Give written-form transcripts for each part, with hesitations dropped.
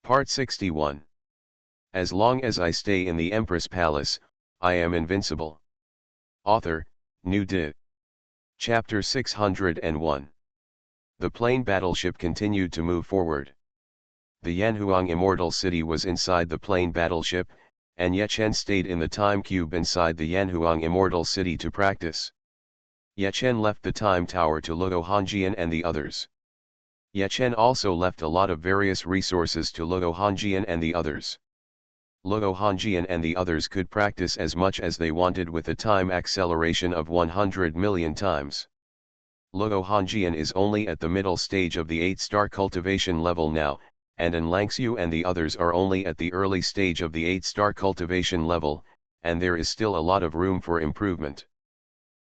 Part 61. As long as I stay in the Empress Palace, I am invincible. Author, New Did. Chapter 601. The plane battleship continued to move forward. The Xuanhuan immortal city was inside the plane battleship, and Ye Chen stayed in the time cube inside the Xuanhuan immortal city to practice. Ye Chen left the time tower to Xuanhuan and the others. Ye Chen also left a lot of various resources to Xuanhuan and the others. Xuanhuan and the others could practice as much as they wanted with a time acceleration of 100 million times. Xuanhuan is only at the middle stage of the 8-star cultivation level now, and Anlangxiu and the others are only at the early stage of the 8-star cultivation level, and there is still a lot of room for improvement.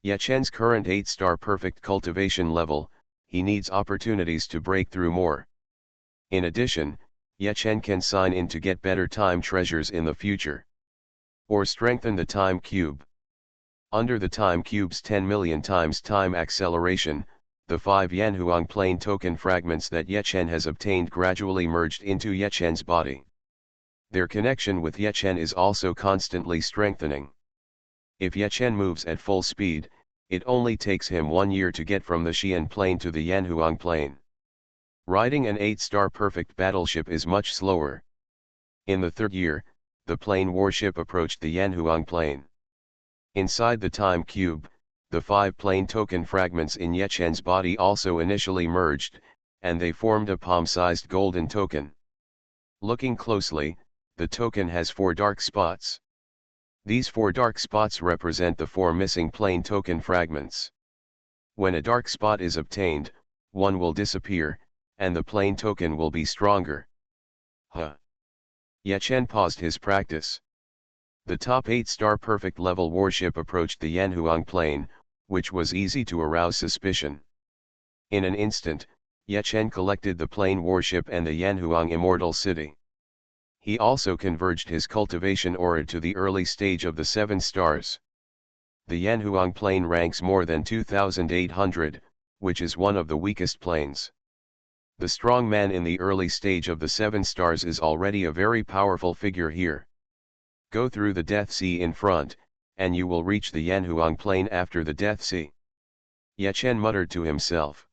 Ye Chen's current 8-star perfect cultivation level, he needs opportunities to break through more. In addition, Ye Chen can sign in to get better time treasures in the future. Or strengthen the time cube. Under the time cube's 10 million times time acceleration, the 5 Xuanhuan plane token fragments that Ye Chen has obtained gradually merged into Ye Chen's body. Their connection with Ye Chen is also constantly strengthening. If Ye Chen moves at full speed, it only takes him 1 year to get from the Xian plane to the Xuanhuan plane. Riding an 8-star perfect battleship is much slower. In the 3rd year, the plane warship approached the Xuanhuan plane. Inside the time cube, the 5 plane token fragments in Ye Chen's body also initially merged, and they formed a palm-sized golden token. Looking closely, the token has 4 dark spots. These 4 dark spots represent the 4 missing plane token fragments. When a dark spot is obtained, one will disappear, and the plane token will be stronger. Ye Chen paused his practice. The top 8-star perfect level warship approached the Xuanhuan plane, which was easy to arouse suspicion. In an instant, Ye Chen collected the plane warship and the Xuanhuan immortal city. He also converged his cultivation aura to the early stage of the 7 stars. The Xuanhuan plane ranks more than 2,800, which is one of the weakest planes. The strong man in the early stage of the 7 stars is already a very powerful figure here. Go through the Death Sea in front, and you will reach the Xuanhuan plane after the Death Sea. Ye Chen muttered to himself.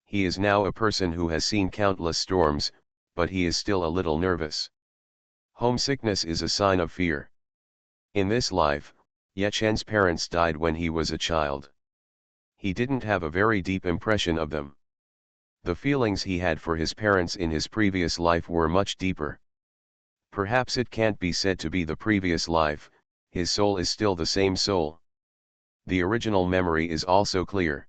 He is now a person who has seen countless storms, but he is still a little nervous. Homesickness is a sign of fear. In this life, Ye Chen's parents died when he was a child. He didn't have a very deep impression of them. The feelings he had for his parents in his previous life were much deeper. Perhaps it can't be said to be the previous life, his soul is still the same soul. The original memory is also clear.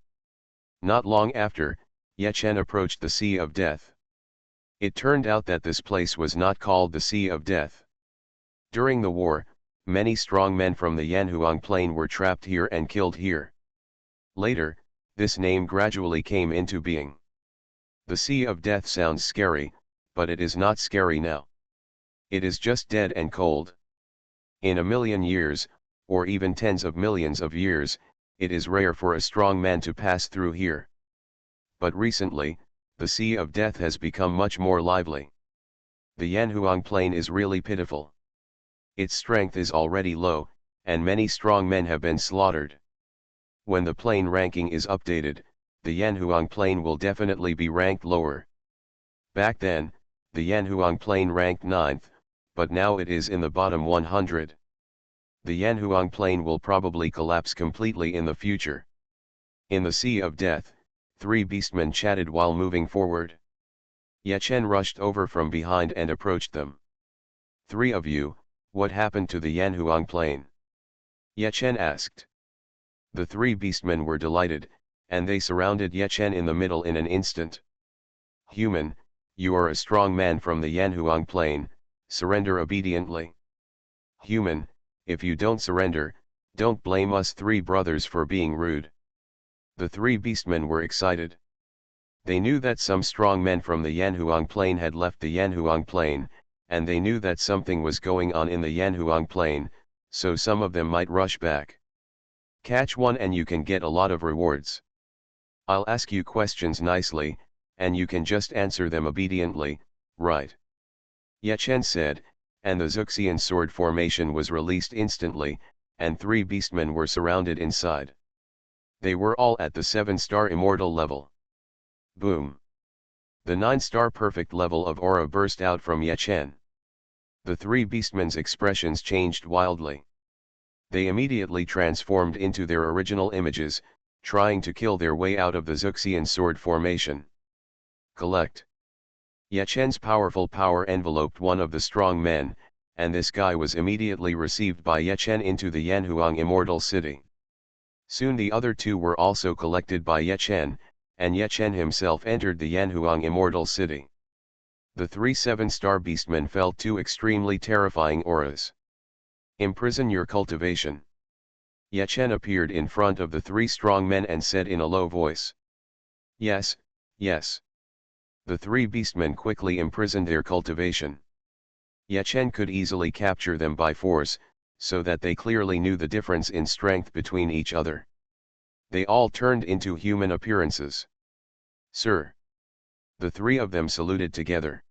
Not long after, Ye Chen approached the Sea of Death. It turned out that this place was not called the Sea of Death. During the war, many strong men from the Xuanhuan plane were trapped here and killed here. Later, this name gradually came into being. The Sea of Death sounds scary, but it is not scary now. It is just dead and cold. In a million years, or even tens of millions of years, it is rare for a strong man to pass through here. But recently, the Sea of Death has become much more lively. The Xuanhuan plane is really pitiful. Its strength is already low, and many strong men have been slaughtered. When the plane ranking is updated, the Xuanhuan plane will definitely be ranked lower. Back then, the Xuanhuan plane ranked 9th, but now it is in the bottom 100. The Xuanhuan plane will probably collapse completely in the future. In the Sea of Death, 3 beastmen chatted while moving forward. Ye Chen rushed over from behind and approached them. 3 of you, what happened to the Xuanhuan plane? Ye Chen asked. The 3 beastmen were delighted, and they surrounded Ye Chen in the middle in an instant. Human, you are a strong man from the Xuanhuan plane, surrender obediently. Human, if you don't surrender, don't blame us 3 brothers for being rude. The 3 beastmen were excited. They knew that some strong men from the Xuanhuan plane had left the Xuanhuan plane, and they knew that something was going on in the Xuanhuan plane, so some of them might rush back. Catch one and you can get a lot of rewards. I'll ask you questions nicely, and you can just answer them obediently, right? Ye Chen said, and the Xuxian sword formation was released instantly, and 3 beastmen were surrounded inside. They were all at the 7-star immortal level. Boom! The 9-star perfect level of aura burst out from Ye Chen. The 3 beastmen's expressions changed wildly. They immediately transformed into their original images, trying to kill their way out of the Xuxian sword formation. Collect. Ye Chen's powerful power enveloped one of the strong men, and this guy was immediately received by Ye Chen into the Yanhuang Immortal City. Soon the other 2 were also collected by Ye Chen, and Ye Chen himself entered the Yanhuang Immortal City. The 3 7-star beastmen felt 2 extremely terrifying auras. Imprison your cultivation. Ye Chen appeared in front of the 3 strong men and said in a low voice. Yes, yes. The 3 beastmen quickly imprisoned their cultivation. Ye Chen could easily capture them by force, so that they clearly knew the difference in strength between each other. They all turned into human appearances. Sir. The 3 of them saluted together.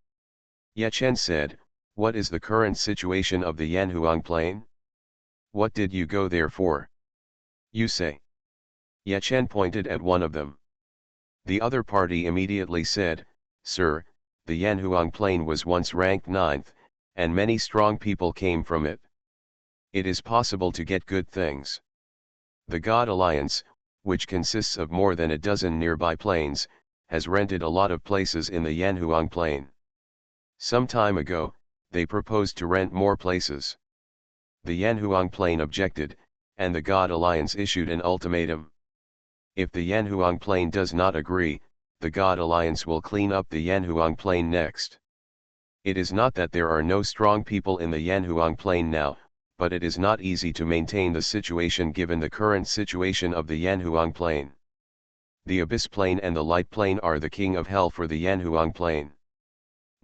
Ye Chen said, what is the current situation of the Yanhuang Plain? What did you go there for? You say. Ye Chen pointed at one of them. The other party immediately said, Sir, the Yanhuang Plain was once ranked 9th, and many strong people came from it. It is possible to get good things. The God Alliance, which consists of more than a dozen nearby plains, has rented a lot of places in the Yanhuang Plain. Some time ago, they proposed to rent more places. The Yanhuang Plain objected, and the God Alliance issued an ultimatum. If the Yanhuang Plain does not agree, the God Alliance will clean up the Yanhuang Plain next. It is not that there are no strong people in the Yanhuang Plain now, but it is not easy to maintain the situation given the current situation of the Yanhuang Plain. The Abyss Plain and the Light Plain are the king of hell for the Yanhuang Plain.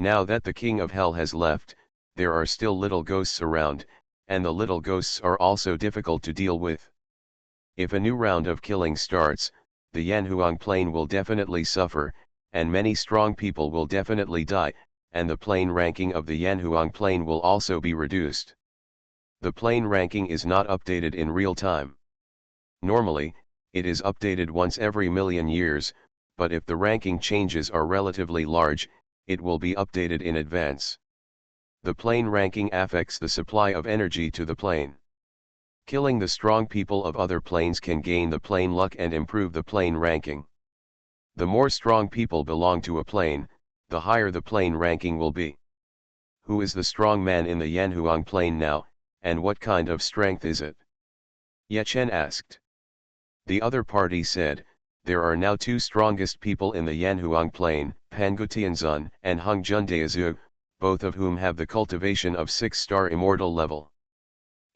Now that the king of hell has left, there are still little ghosts around, and the little ghosts are also difficult to deal with. If a new round of killing starts, the Yanhuang Plain will definitely suffer, and many strong people will definitely die, and the plain ranking of the Yanhuang Plain will also be reduced. The plain ranking is not updated in real time. Normally, it is updated once every million years, but if the ranking changes are relatively large, it will be updated in advance. The plain ranking affects the supply of energy to the plain. Killing the strong people of other planes can gain the plain luck and improve the plain ranking. The more strong people belong to a plane, the higher the plain ranking will be. Who is the strong man in the Yanhuang Plain now, and what kind of strength is it? Ye Chen asked. The other party said, there are now 2 strongest people in the Yanhuang Plain, Pangu Tianzun and Hung Jun Daezu, both of whom have the cultivation of 6-star immortal level.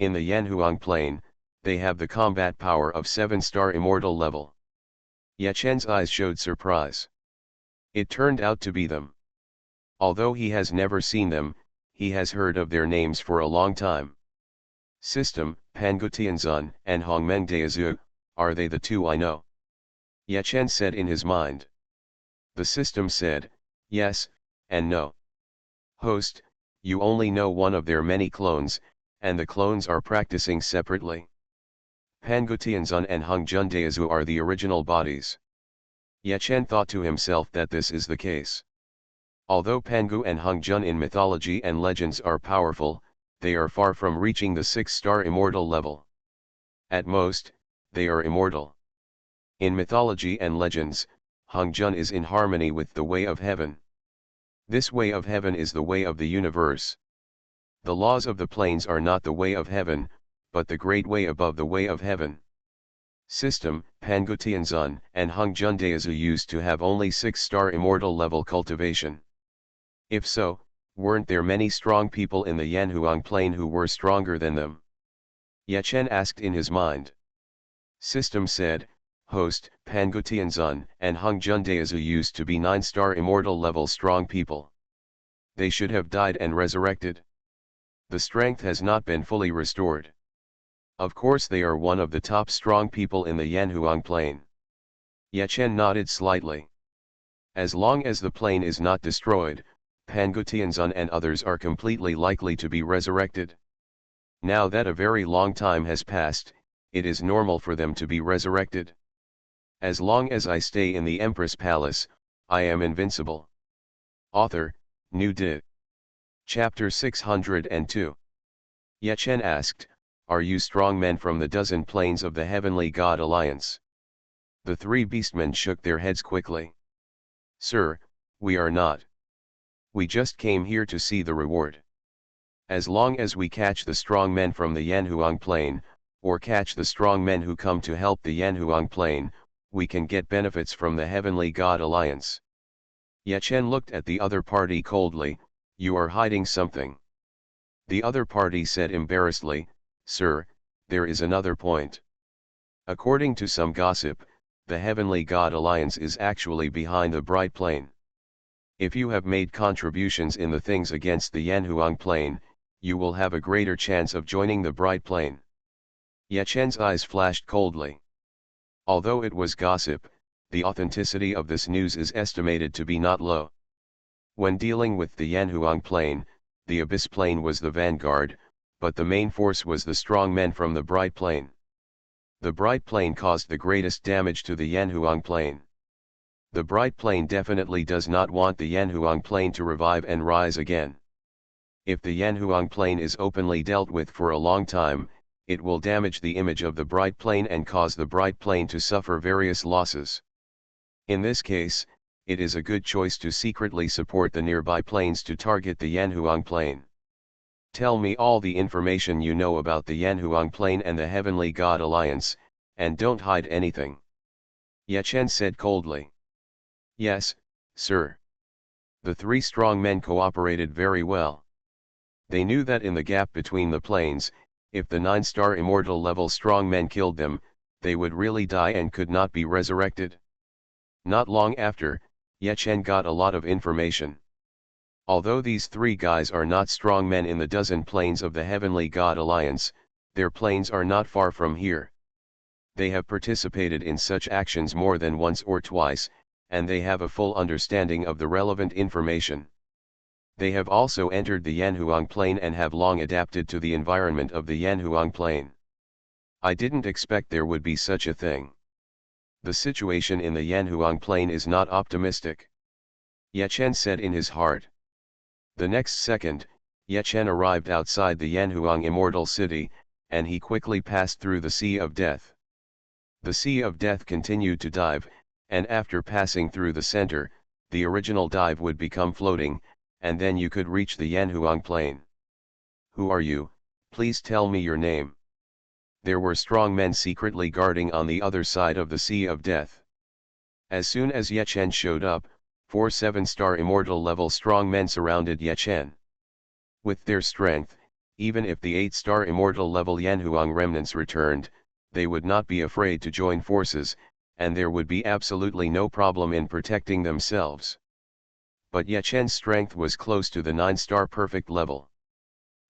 In the Yanhuang Plain, they have the combat power of 7-star immortal level. Ye Chen's eyes showed surprise. It turned out to be them. Although he has never seen them, he has heard of their names for a long time. System, Pangu Tianzun and Hongmeng Daezu, are they the 2 I know? Ye Chen said in his mind. The system said, yes, and no. Host, you only know one of their many clones, and the clones are practicing separately. Pangu Tianzun and Hung Jun Daezu are the original bodies. Ye Chen thought to himself that this is the case. Although Pangu and Hung Jun in mythology and legends are powerful, they are far from reaching the 6-star immortal level. At most, they are immortal. In mythology and legends, Hung Jun is in harmony with the way of heaven. This way of heaven is the way of the universe. The laws of the planes are not the way of heaven, but the great way above the way of heaven. System, Pangu Tianzun and Hung Jun Daezu used to have only 6-star immortal level cultivation. If so, weren't there many strong people in the Yanhuang Plain who were stronger than them? Ye Chen asked in his mind. System said, Host, Pangu Tianzun and Hung Jun Daezu used to be 9-star immortal level strong people. They should have died and resurrected. The strength has not been fully restored. Of course they are one of the top strong people in the Yanhuang Plain. Ye Chen nodded slightly. As long as the plane is not destroyed, Pangutianzon and others are completely likely to be resurrected. Now that a very long time has passed, it is normal for them to be resurrected. As long as I stay in the Empress Palace, I am invincible. Author, New Di. Chapter 602. Ye Chen asked, "Are you strong men from the dozen planes of the Heavenly God Alliance?" The three beastmen shook their heads quickly. "Sir, we are not. We just came here to see the reward. As long as we catch the strong men from the Yanhuang plane, or catch the strong men who come to help the Yanhuang plane, we can get benefits from the Heavenly God Alliance." Ye Chen looked at the other party coldly. "You are hiding something." The other party said embarrassedly, "Sir, there is another point. According to some gossip, the Heavenly God Alliance is actually behind the bright plane. If you have made contributions in the things against the Yanhuang plane, you will have a greater chance of joining the bright plane." Ye Chen's eyes flashed coldly. Although it was gossip, the authenticity of this news is estimated to be not low. When dealing with the Yanhuang plane, the Abyss plane was the vanguard, but the main force was the strong men from the bright plane. The bright plane caused the greatest damage to the Yanhuang plane. The bright plane definitely does not want the Yanhuang plane to revive and rise again. If the Yanhuang plane is openly dealt with for a long time, it will damage the image of the bright plane and cause the bright plane to suffer various losses. In this case, it is a good choice to secretly support the nearby planes to target the Yanhuang plane. Tell me all the information you know about the Yanhuang plane and the Heavenly God Alliance, and don't hide anything." Ye Chen said coldly. "Yes, sir." The three strong men cooperated very well. They knew that in the gap between the planes, if the 9-star immortal level strong men killed them, they would really die and could not be resurrected. Not long after, Ye Chen got a lot of information. Although these three guys are not strong men in the dozen planes of the Heavenly God Alliance, their planes are not far from here. They have participated in such actions more than once or twice, and they have a full understanding of the relevant information. They have also entered the Yanhuang plane and have long adapted to the environment of the Yanhuang plane. I didn't expect there would be such a thing. The situation in the Yanhuang plane is not optimistic." Ye Chen said in his heart. The next second, Ye Chen arrived outside the Yanhuang Immortal City, and he quickly passed through the Sea of Death. The Sea of Death continued to dive, and after passing through the center, the original dive would become floating, and then you could reach the Yanhuang plane. "Who are you? Please tell me your name." There were strong men secretly guarding on the other side of the Sea of Death. As soon as Ye Chen showed up, 4 7-star immortal level strong men surrounded Ye Chen. With their strength, even if the 8-star immortal level Yanhuang remnants returned, they would not be afraid to join forces, and there would be absolutely no problem in protecting themselves. But Ye Chen's strength was close to the 9-star perfect level.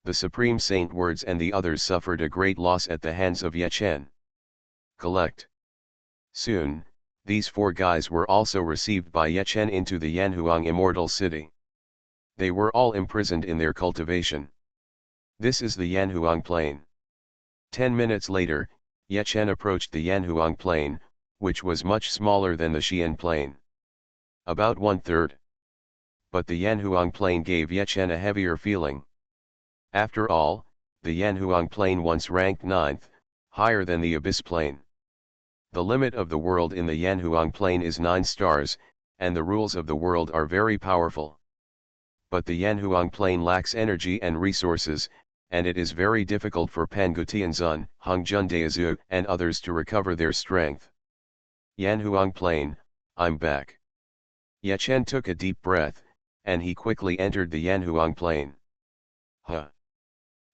The Supreme Saint Words and the others suffered a great loss at the hands of Ye Chen. Collect. Soon, these 4 guys were also received by Ye Chen into the Yanhuang Immortal City. They were all imprisoned in their cultivation. This is the Yanhuang Plain. 10 minutes later, Ye Chen approached the Yanhuang Plain, which was much smaller than the Xian Plain. About 1/3. But the Yanhuang Plain gave Ye Chen a heavier feeling. After all, the Yanhuang Plain once ranked 9th, higher than the Abyss Plain. The limit of the world in the Yanhuang Plain is 9 stars, and the rules of the world are very powerful. But the Yanhuang Plain lacks energy and resources, and it is very difficult for Pangutianzun, Hongjun Daezu, and others to recover their strength. Yanhuang Plain, I'm back. Ye Chen took a deep breath, and he quickly entered the Yanhuang Plain.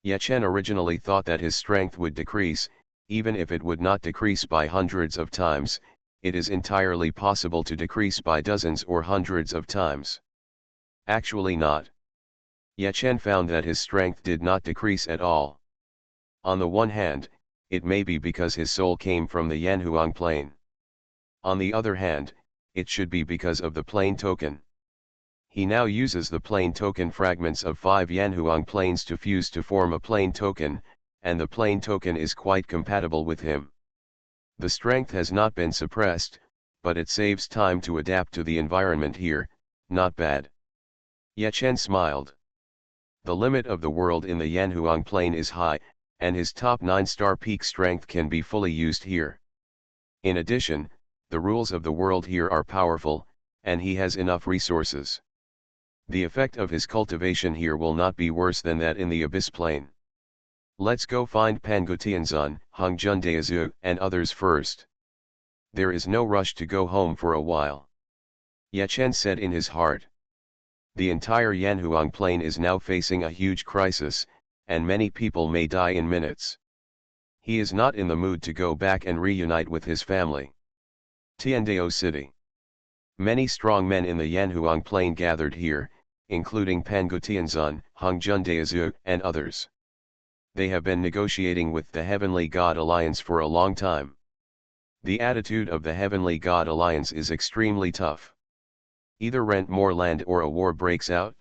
Ye Chen originally thought that his strength would decrease. Even if it would not decrease by hundreds of times, it is entirely possible to decrease by dozens or hundreds of times. Actually not. Ye Chen found that his strength did not decrease at all. On the one hand, it may be because his soul came from the Yanhuang Plain. On the other hand, it should be because of the plane token. He now uses the plane token fragments of 5 Yanhuang planes to fuse to form a plane token, and the plane token is quite compatible with him. The strength has not been suppressed, but it saves time to adapt to the environment here. Not bad. Ye Chen smiled. The limit of the world in the Yanhuang plane is high, and his top 9-star peak strength can be fully used here. In addition, the rules of the world here are powerful, and he has enough resources. The effect of his cultivation here will not be worse than that in the Abyss plane. Let's go find Pangu Tianzan, Hongjun Daozu, and others first. There is no rush to go home for a while. Ye Chen said in his heart. The entire Yanhuang plane is now facing a huge crisis, and many people may die in minutes. He is not in the mood to go back and reunite with his family. Tiandao City. Many strong men in the Yanhuang plain gathered here, including Pangu Tianzan, Hongjun Daozu, and others. They have been negotiating with the Heavenly God Alliance for a long time. The attitude of the Heavenly God Alliance is extremely tough. Either rent more land or a war breaks out.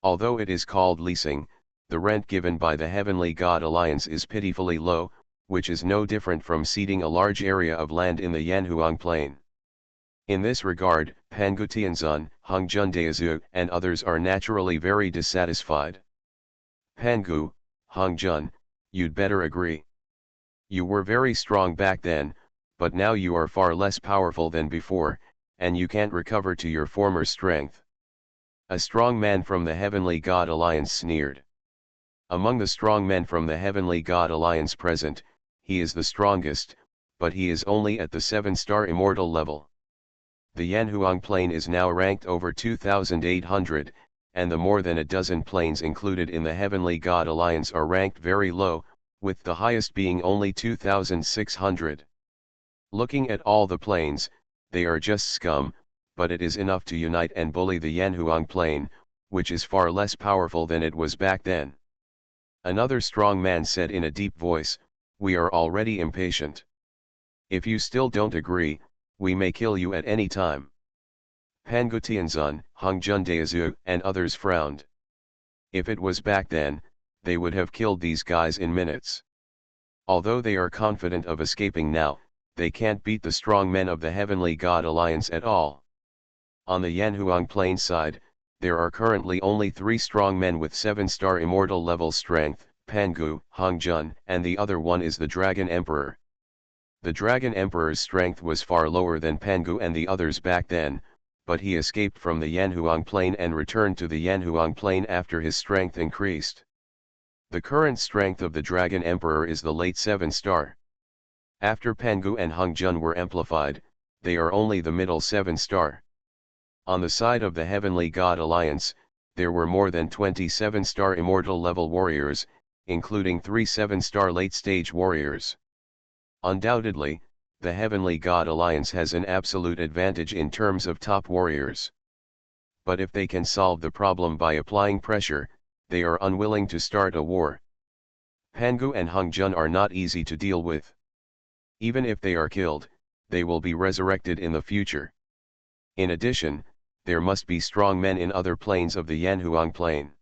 Although it is called leasing, the rent given by the Heavenly God Alliance is pitifully low, which is no different from ceding a large area of land in the Yanhuang plain. In this regard, Pangu Tianzan, Hongjun Daozu, and others are naturally very dissatisfied. Pangu, Hongjun, you'd better agree. You were very strong back then, but now you are far less powerful than before, and you can't recover to your former strength. A strong man from the Heavenly God Alliance sneered. Among the strong men from the Heavenly God Alliance present, he is the strongest, but he is only at the 7-star immortal level. The Yanhuang plane is now ranked over 2,800, and the more than a dozen planes included in the Heavenly God Alliance are ranked very low, with the highest being only 2,600. Looking at all the planes, they are just scum, but it is enough to unite and bully the Yanhuang plane, which is far less powerful than it was back then. Another strong man said in a deep voice, "We are already impatient. If you still don't agree, we may kill you at any time." Pangu Tianzan, Hongjun Daozu, and others frowned. If it was back then, they would have killed these guys in minutes. Although they are confident of escaping now, they can't beat the strong men of the Heavenly God Alliance at all. On the Yanhuang plain side, there are currently only 3 strong men with 7-star immortal level strength, Pangu, Hongjun, and the other one is the Dragon Emperor. The Dragon Emperor's strength was far lower than Pangu and the others back then, but he escaped from the Yanhuang plain and returned to the Yanhuang plain after his strength increased. The current strength of the Dragon Emperor is the late 7-star. After Pangu and Hongjun were amplified, they are only the middle 7-star. On the side of the Heavenly God Alliance, there were more than 20 7-star immortal level warriors, including 3 7-star late-stage warriors. Undoubtedly, the Heavenly God Alliance has an absolute advantage in terms of top warriors. But if they can solve the problem by applying pressure, they are unwilling to start a war. Pangu and Hongjun are not easy to deal with. Even if they are killed, they will be resurrected in the future. In addition, there must be strong men in other planes of the Yanhuang plain.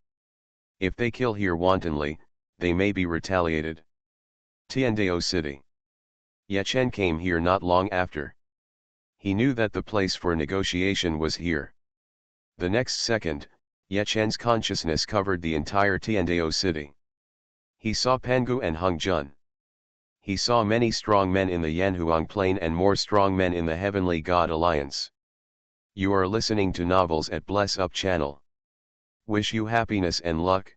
If they kill here wantonly, they may be retaliated. Tiandao City. Ye Chen came here not long after. He knew that the place for negotiation was here. The next second, Ye Chen's consciousness covered the entire Tiandao city. He saw Pangu and Hongjun. He saw many strong men in the Yanhuang plain and more strong men in the Heavenly God Alliance. You are listening to Novels at Bless Up channel. Wish you happiness and luck.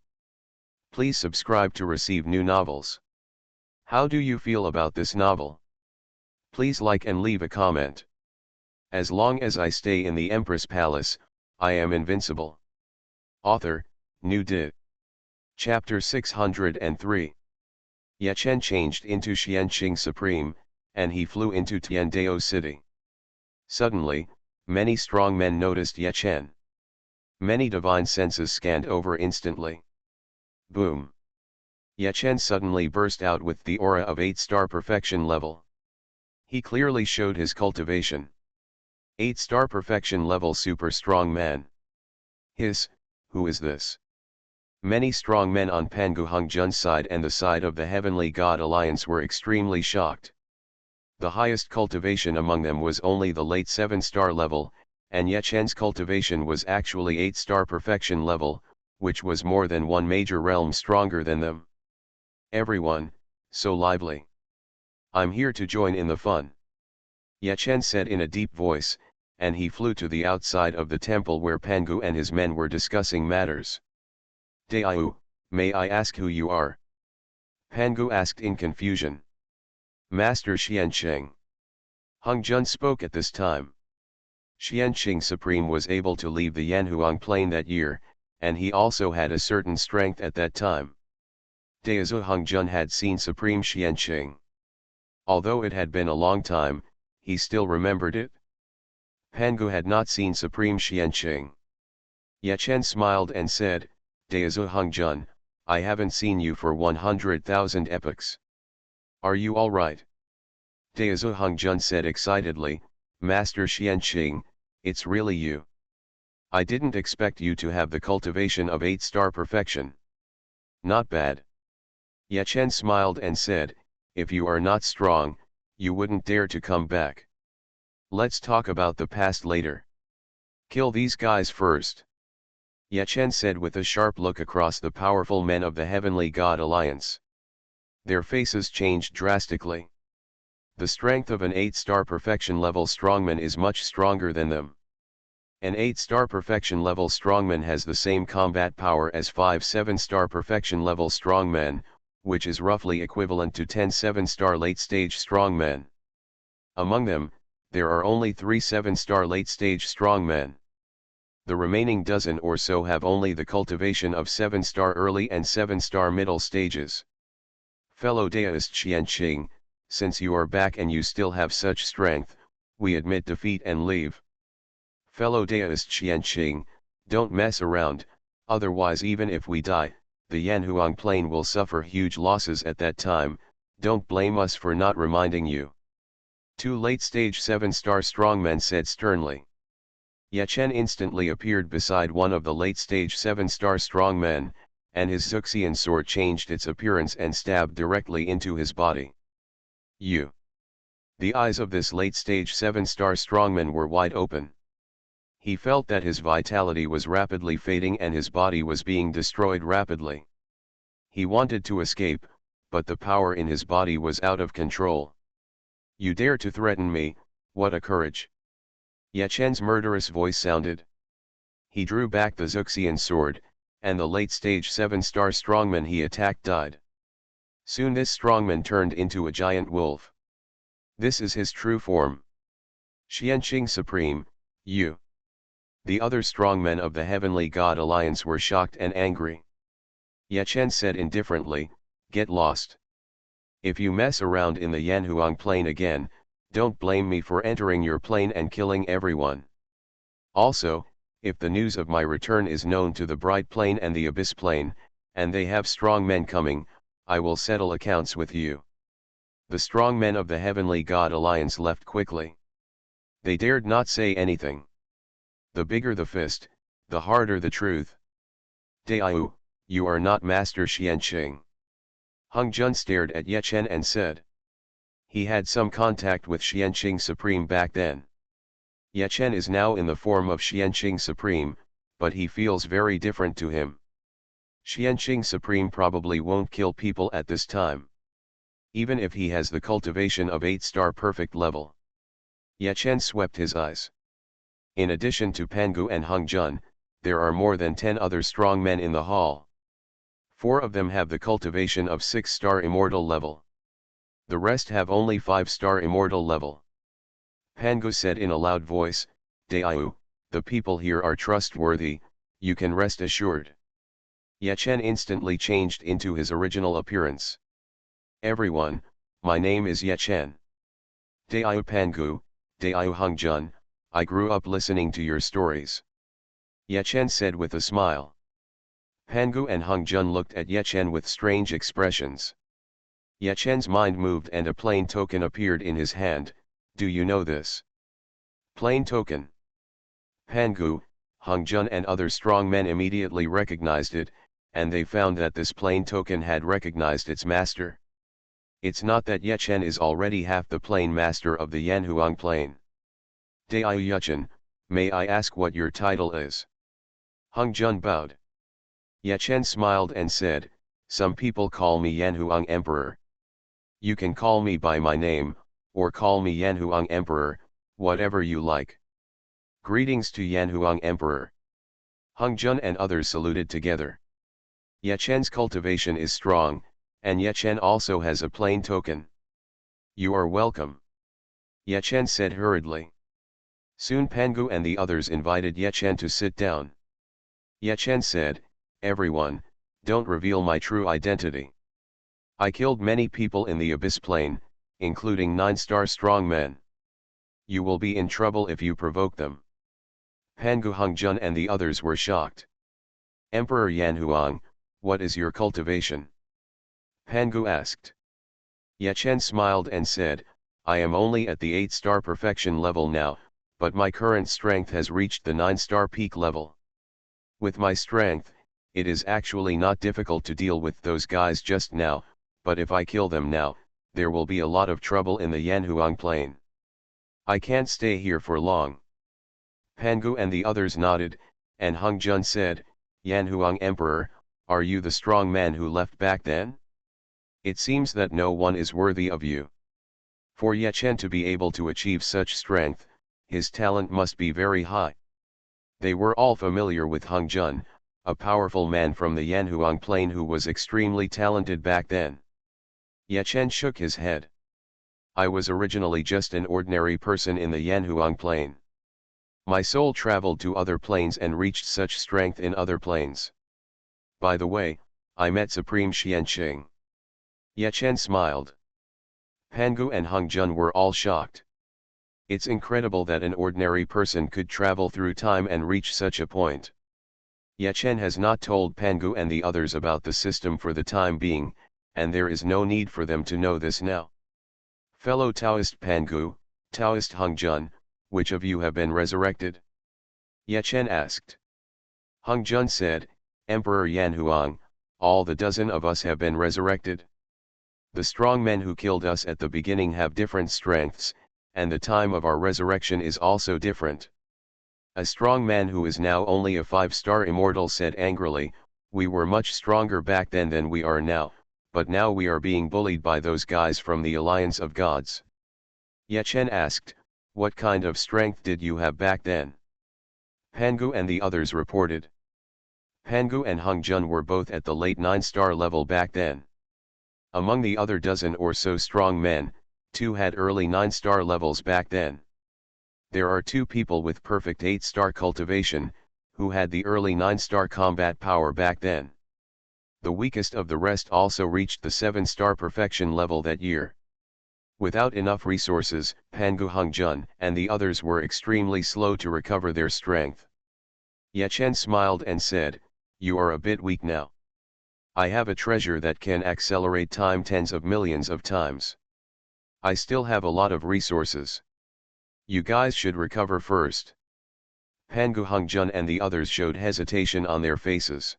Please subscribe to receive new novels. How do you feel about this novel? Please like and leave a comment. As long as I stay in the Empress Palace, I am invincible. Author, New Di. Chapter 603. Ye Chen changed into Xianqing Supreme, and he flew into Tiandao City. Suddenly, many strong men noticed Ye Chen. Many divine senses scanned over instantly. Boom! Ye Chen suddenly burst out with the aura of 8-star perfection level. He clearly showed his cultivation. 8-star perfection level super strong man. Hiss, who is this? Many strong men on Pangu Hungjun's side and the side of the Heavenly God Alliance were extremely shocked. The highest cultivation among them was only the late 7-star level, and Yechen's cultivation was actually 8-star perfection level, which was more than one major realm stronger than them. Everyone, so lively. I'm here to join in the fun. Yechen said in a deep voice, and he flew to the outside of the temple where Pangu and his men were discussing matters. Daiyu, may I ask who you are? Pangu asked in confusion. Master Xianqing. Hungjun spoke at this time. Xianqing Supreme was able to leave the Yanhuang Plain that year, and he also had a certain strength at that time. Daezu Hungjun had seen Supreme Xianqing. Although it had been a long time, he still remembered it. Pangu had not seen Supreme Xianqing. Yechen smiled and said, Daezu Hungjun, I haven't seen you for 100,000 epochs. Are you all right? Daezu Hungjun said excitedly, Master Xianqing, it's really you. I didn't expect you to have the cultivation of 8-star perfection. Not bad. Yechen smiled and said, if you are not strong, you wouldn't dare to come back. Let's talk about the past later. Kill these guys first. Yechen said with a sharp look across the powerful men of the Heavenly God Alliance. Their faces changed drastically. The strength of an 8-star perfection level strongman is much stronger than them. An 8-star perfection level strongman has the same combat power as 5 7-star perfection level strongmen, which is roughly equivalent to 10 7-star late-stage strongmen. Among them, there are only 3 7-star late-stage strongmen. The remaining dozen or so have only the cultivation of 7-star early and 7-star middle stages. Fellow Daoist Xianqing, since you are back and you still have such strength, we admit defeat and leave. Fellow Daoist Xianqing, don't mess around, otherwise even if we die, the Yanhuang Plain will suffer huge losses at that time, don't blame us for not reminding you. 2 late-stage 7-star strongmen said sternly. Yechen instantly appeared beside one of the late-stage 7-star strongmen, and his Xuxian sword changed its appearance and stabbed directly into his body. You. The eyes of this late-stage 7-star strongman were wide open. He felt that his vitality was rapidly fading and his body was being destroyed rapidly. He wanted to escape, but the power in his body was out of control. You dare to threaten me, what a courage! Yechen's murderous voice sounded. He drew back the Xuxian sword, and the late-stage 7-star strongman he attacked died. Soon this strongman turned into a giant wolf. This is his true form. Xianqing Supreme, you. The other strongmen of the Heavenly God Alliance were shocked and angry. Yechen said indifferently, get lost. If you mess around in the Yanhuang Plain again, don't blame me for entering your plane and killing everyone. Also, if the news of my return is known to the Bright Plane and the Abyss Plane, and they have strong men coming, I will settle accounts with you. The strong men of the Heavenly God Alliance left quickly. They dared not say anything. The bigger the fist, the harder the truth. Daiyu, you are not Master Xianqing. Hungjun stared at Yechen and said. He had some contact with Xianqing Supreme back then. Yechen is now in the form of Xianqing Supreme, but he feels very different to him. Xianqing Supreme probably won't kill people at this time. Even if he has the cultivation of 8-star perfect level. Yechen swept his eyes. In addition to Pangu and Hungjun, there are more than 10 other strong men in the hall. 4 of them have the cultivation of 6-star immortal level. The rest have only 5-star immortal level. Pangu said in a loud voice, Daiyu, the people here are trustworthy, you can rest assured. Yechen instantly changed into his original appearance. Everyone, my name is Yechen. Daiyu Pangu, Daiyu Hungjun, I grew up listening to your stories. Yechen said with a smile. Pangu and Hungjun looked at Yechen with strange expressions. Yechen's mind moved and a plain token appeared in his hand, do you know this? Plain token. Pangu, Hung Jun and other strong men immediately recognized it, and they found that this plane token had recognized its master. It's not that Ye Chen is already half the plane master of the Yanhuang plane. Daiyu Yuchen, may I ask what your title is? Hung Jun bowed. Ye Chen smiled and said, some people call me Yanhuang Emperor. You can call me by my name, or call me Yanhuang Emperor, whatever you like. Greetings to Yanhuang Emperor. Hung Jun and others saluted together. Ye Chen's cultivation is strong, and Ye Chen also has a plane token. You are welcome. Ye Chen said hurriedly. Soon Pangu and the others invited Ye Chen to sit down. Ye Chen said, everyone, don't reveal my true identity. I killed many people in the Abyss Plane, including 9-star strong men. You will be in trouble if you provoke them. Pangu, Hung Jun and the others were shocked. Emperor Yanhuang, what is your cultivation? Pangu asked. Ye Chen smiled and said, I am only at the 8-star perfection level now, but my current strength has reached the 9-star peak level. With my strength, it is actually not difficult to deal with those guys just now, but if I kill them now, there will be a lot of trouble in the Yanhuang plane. I can't stay here for long. Pangu and the others nodded, and Hung Jun said, Yanhuang Emperor, are you the strong man who left back then? It seems that no one is worthy of you. For Ye Chen to be able to achieve such strength, his talent must be very high. They were all familiar with Hung Jun, a powerful man from the Yanhuang plane who was extremely talented back then. Ye Chen shook his head. I was originally just an ordinary person in the Yanhuang plane. My soul traveled to other planes and reached such strength in other planes. By the way, I met Supreme Xianqing. Ye Chen smiled. Pangu and Hung Jun were all shocked. It's incredible that an ordinary person could travel through time and reach such a point. Ye Chen has not told Pangu and the others about the system for the time being, and there is no need for them to know this now. Fellow Taoist Pangu, Taoist Hung Jun, which of you have been resurrected? Ye Chen asked. Hung Jun said, Emperor Yanhuang, all the dozen of us have been resurrected. The strong men who killed us at the beginning have different strengths, and the time of our resurrection is also different. A strong man who is now only a 5-star immortal said angrily, we were much stronger back then than we are now, but now we are being bullied by those guys from the Alliance of Gods. Ye Chen asked, what kind of strength did you have back then? Pangu and the others reported. Pangu and Hung Jun were both at the late 9-star level back then. Among the other dozen or so strong men, 2 had early 9-star levels back then. There are 2 people with perfect 8-star cultivation, who had the early 9-star combat power back then. The weakest of the rest also reached the 7-star perfection level that year. Without enough resources, Pangu, Hung Jun and the others were extremely slow to recover their strength. Ye Chen smiled and said, you are a bit weak now. I have a treasure that can accelerate time tens of millions of times. I still have a lot of resources. You guys should recover first. Pangu, Hung Jun and the others showed hesitation on their faces.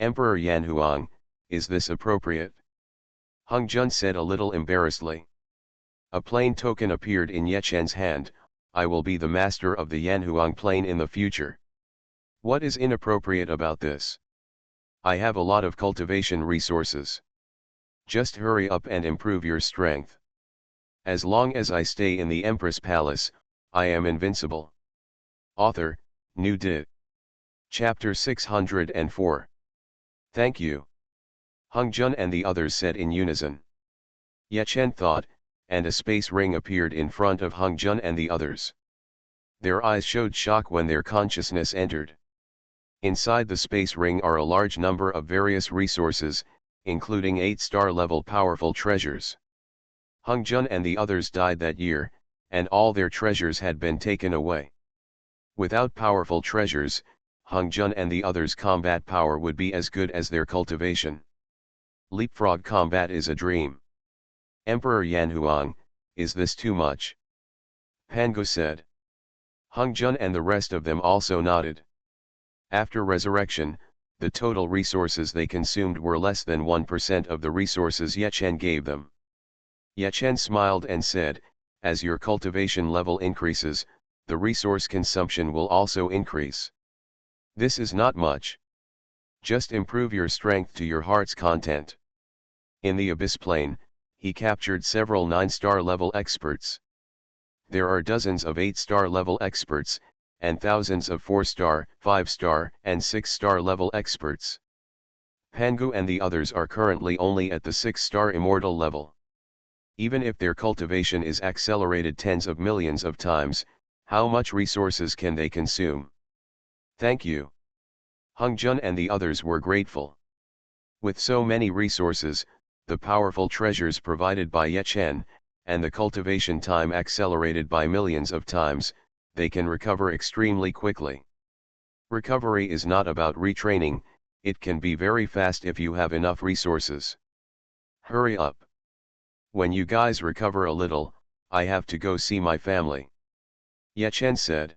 Emperor Yanhuang, is this appropriate? Hung Jun said a little embarrassedly. A plane token appeared in Ye Chen's hand, I will be the master of the Yanhuang plane in the future. What is inappropriate about this? I have a lot of cultivation resources. Just hurry up and improve your strength. As long as I stay in the Empress Palace, I am invincible. Author, New Did. Chapter 604. Thank you. Hung Jun and the others said in unison. Ye Chen thought, and a space ring appeared in front of Hung Jun and the others. Their eyes showed shock when their consciousness entered. Inside the space ring are a large number of various resources, including 8-star level powerful treasures. Hung Jun and the others died that year, and all their treasures had been taken away. Without powerful treasures, Hung Jun and the others' combat power would be as good as their cultivation. Leapfrog combat is a dream. Emperor Yanhuang, is this too much? Pangu said. Hung Jun and the rest of them also nodded. After resurrection, the total resources they consumed were less than 1% of the resources Yechen gave them. Yechen smiled and said, as your cultivation level increases, the resource consumption will also increase. This is not much. Just improve your strength to your heart's content. In the Abyss Plane, he captured several 9-star level experts. There are dozens of 8-star level experts, and thousands of 4-star, 5-star, and 6-star level experts. Pangu and the others are currently only at the 6-star immortal level. Even if their cultivation is accelerated tens of millions of times, how much resources can they consume? Thank you. Hung Jun and the others were grateful. With so many resources, the powerful treasures provided by Yechen, and the cultivation time accelerated by millions of times, they can recover extremely quickly. Recovery is not about retraining, it can be very fast if you have enough resources. Hurry up. When you guys recover a little, I have to go see my family. Yechen said.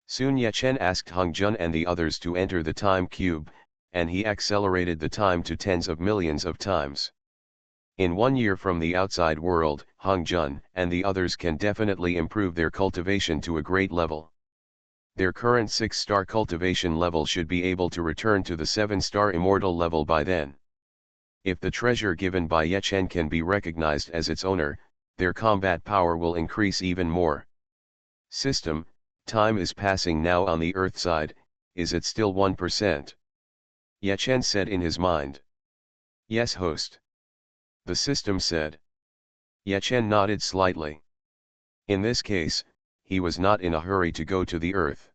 Soon Yechen asked Hung Jun and the others to enter the time cube, and he accelerated the time to tens of millions of times. In 1 year from the outside world, Hung Jun and the others can definitely improve their cultivation to a great level. Their current 6-star cultivation level should be able to return to the 7-star immortal level by then. If the treasure given by Yechen can be recognized as its owner, their combat power will increase even more. System, time is passing now on the Earth side, is it still 1%? Yechen said in his mind. Yes, host. The system said. Yechen nodded slightly. In this case, he was not in a hurry to go to the Earth.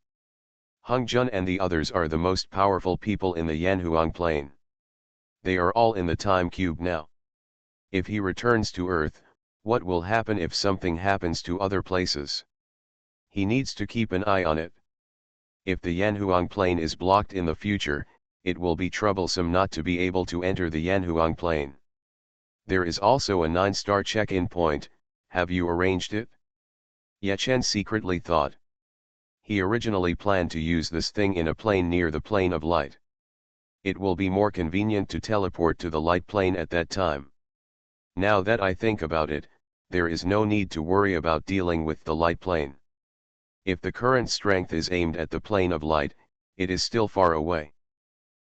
Hung Jun and the others are the most powerful people in the Xuanhuan plane. They are all in the time cube now. If he returns to Earth, what will happen if something happens to other places? He needs to keep an eye on it. If the Xuanhuan plane is blocked in the future, it will be troublesome not to be able to enter the Xuanhuan plane. There is also a 9-star check-in point, have you arranged it? Yechen secretly thought. He originally planned to use this thing in a plane near the plane of light. It will be more convenient to teleport to the light plane at that time. Now that I think about it, there is no need to worry about dealing with the light plane. If the current strength is aimed at the plane of light, it is still far away.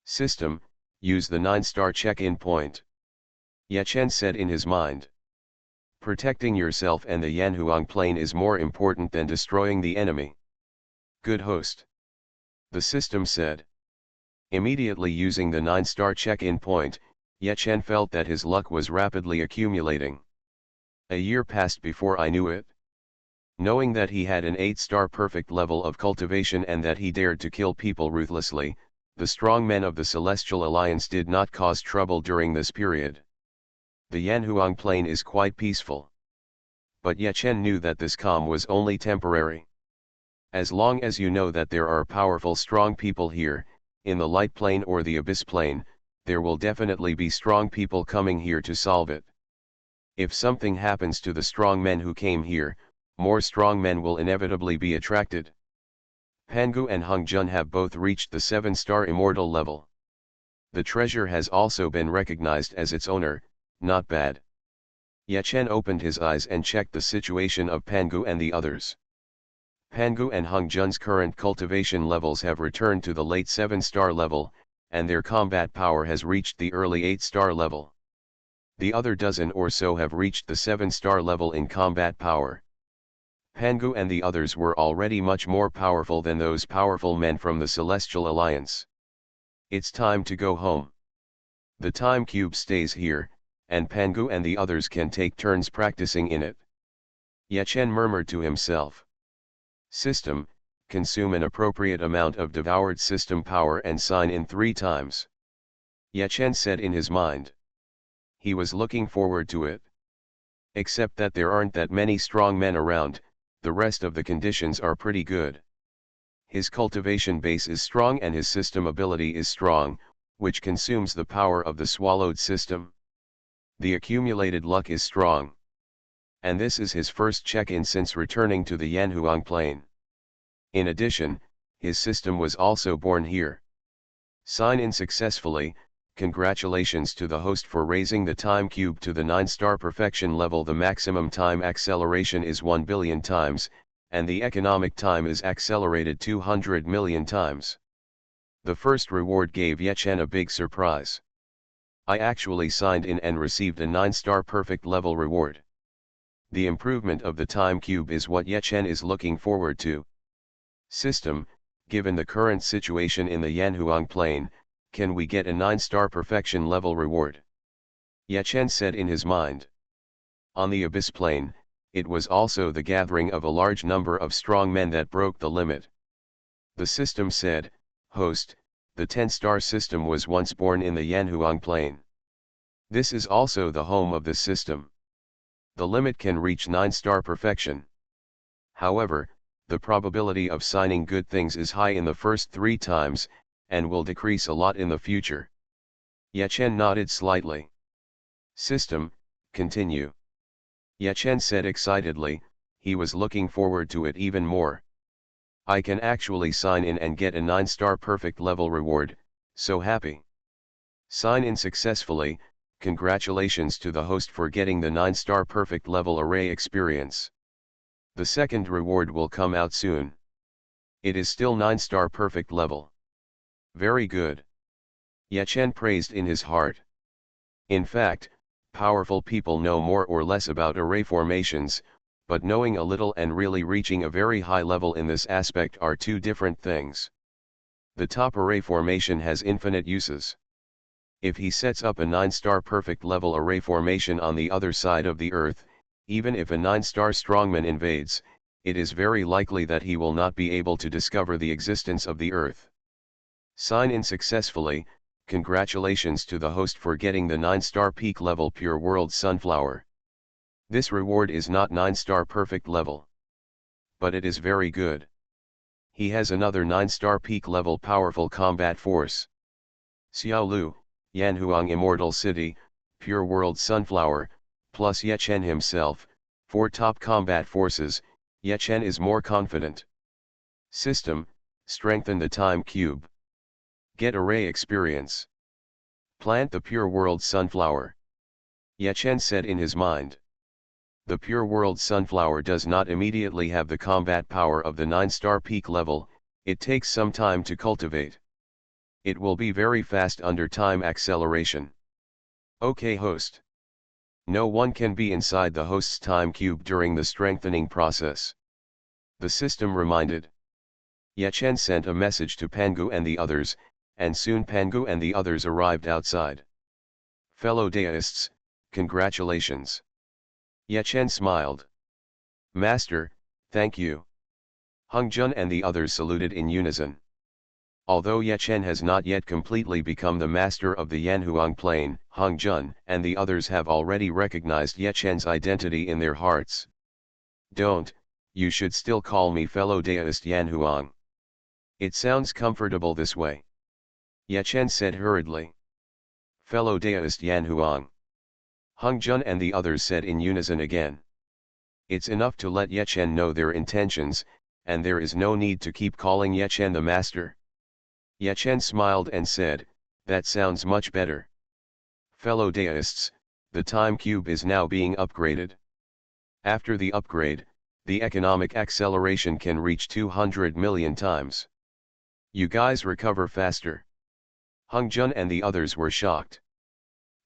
System, use the 9-star check-in point. Yechen said in his mind. Protecting yourself and the Xuanhuan plane is more important than destroying the enemy. Good host. The system said. Immediately using the 9-star check-in point, Yechen felt that his luck was rapidly accumulating. A year passed before I knew it. Knowing that he had an 8-star perfect level of cultivation and that he dared to kill people ruthlessly, the strong men of the Celestial Alliance did not cause trouble during this period. The Xuanhuan plane is quite peaceful. But Yechen knew that this calm was only temporary. As long as you know that there are powerful strong people here, in the light plane or the abyss plane, there will definitely be strong people coming here to solve it. If something happens to the strong men who came here, more strong men will inevitably be attracted. Pangu and Hung Jun have both reached the 7-star immortal level. The treasure has also been recognized as its owner, not bad. Yechen opened his eyes and checked the situation of Pangu and the others. Pangu and Hung Jun's current cultivation levels have returned to the late 7-star level, and their combat power has reached the early 8-star level. The other dozen or so have reached the 7-star level in combat power. Pangu and the others were already much more powerful than those powerful men from the Celestial Alliance. It's time to go home. The time cube stays here, and Pangu and the others can take turns practicing in it. Yechen murmured to himself. System, consume an appropriate amount of devoured system power and sign in 3 times. Yechen said in his mind. He was looking forward to it. Except that there aren't that many strong men around, the rest of the conditions are pretty good. His cultivation base is strong and his system ability is strong, which consumes the power of the swallowed system. The accumulated luck is strong. And this is his first check-in since returning to the Xuanhuan plane. In addition, his system was also born here. Sign in successfully. Congratulations to the host for raising the time cube to the 9-star perfection level. The maximum time acceleration is 1 billion times, and the economic time is accelerated 200 million times. The first reward gave Yechen a big surprise. I actually signed in and received a 9-star perfect level reward. The improvement of the time cube is what Yechen is looking forward to. System, given the current situation in the Xuanhuan plane, can we get a 9-star perfection level reward? Yechen said in his mind. On the Abyss plane, it was also the gathering of a large number of strong men that broke the limit. The system said, host, the 10-star system was once born in the Xuanhuan plane. This is also the home of this system. The limit can reach 9-star perfection. However, the probability of signing good things is high in the first 3 times, and will decrease a lot in the future. Yechen nodded slightly. System, continue. Yechen said excitedly, he was looking forward to it even more. I can actually sign in and get a 9-star perfect level reward, so happy. Sign in successfully. Congratulations to the host for getting the 9-star perfect level array experience. The second reward will come out soon. It is still 9-star perfect level. Very good. Yechen praised in his heart. In fact, powerful people know more or less about array formations, but knowing a little and really reaching a very high level in this aspect are two different things. The top array formation has infinite uses. If he sets up a 9-star perfect level array formation on the other side of the Earth, even if a 9-star strongman invades, it is very likely that he will not be able to discover the existence of the Earth. Sign in successfully. Congratulations to the host for getting the 9-star peak level Pure World Sunflower. This reward is not 9-star perfect level, but it is very good. He has another 9-star peak level powerful combat force. Xiaolu, Xuanhuan Immortal City, Pure World Sunflower, plus Yechen himself, 4 top combat forces. Yechen is more confident. System, strengthen the time cube. Get array experience. Plant the Pure World Sunflower. Yechen said in his mind. The Pure World Sunflower does not immediately have the combat power of the 9-star peak level, it takes some time to cultivate. It will be very fast under time acceleration. Okay host. No one can be inside the host's time cube during the strengthening process. The system reminded. Yechen sent a message to Pangu and the others, and soon Pangu and the others arrived outside. Fellow deists, congratulations. Yechen smiled. Master, thank you. Hongjun and the others saluted in unison. Although Yechen has not yet completely become the master of the Xuanhuan plane, Hongjun and the others have already recognized Yechen's identity in their hearts. Don't, you should still call me fellow deist Xuanhuan. It sounds comfortable this way. Yechen said hurriedly. Fellow deist Xuanhuan. Hongjun and the others said in unison again. It's enough to let Yechen know their intentions, and there is no need to keep calling Yechen the master. Yechen smiled and said, that sounds much better. Fellow deists, the time cube is now being upgraded. After the upgrade, the economic acceleration can reach 200 million times. You guys recover faster. Hongjun and the others were shocked.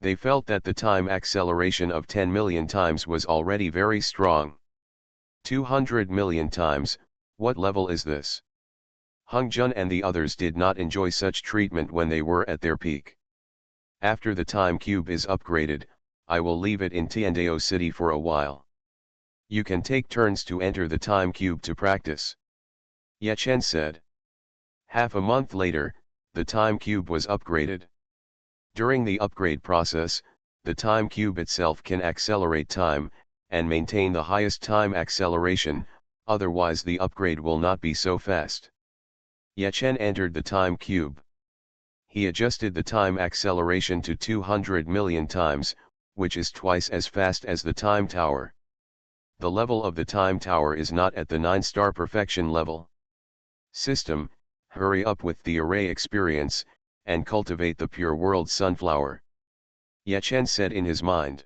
They felt that the time acceleration of 10 million times was already very strong. 200 million times, what level is this? Hongjun and the others did not enjoy such treatment when they were at their peak. After the time cube is upgraded, I will leave it in Tiandao City for a while. You can take turns to enter the time cube to practice. Yechen said. Half a month later, the time cube was upgraded. During the upgrade process, the time cube itself can accelerate time, and maintain the highest time acceleration, otherwise the upgrade will not be so fast. Yechen entered the time cube. He adjusted the time acceleration to 200 million times, which is twice as fast as the time tower. The level of the time tower is not at the 9-star perfection level. System, hurry up with the array experience, and cultivate the pure world sunflower. Ye Chen said in his mind.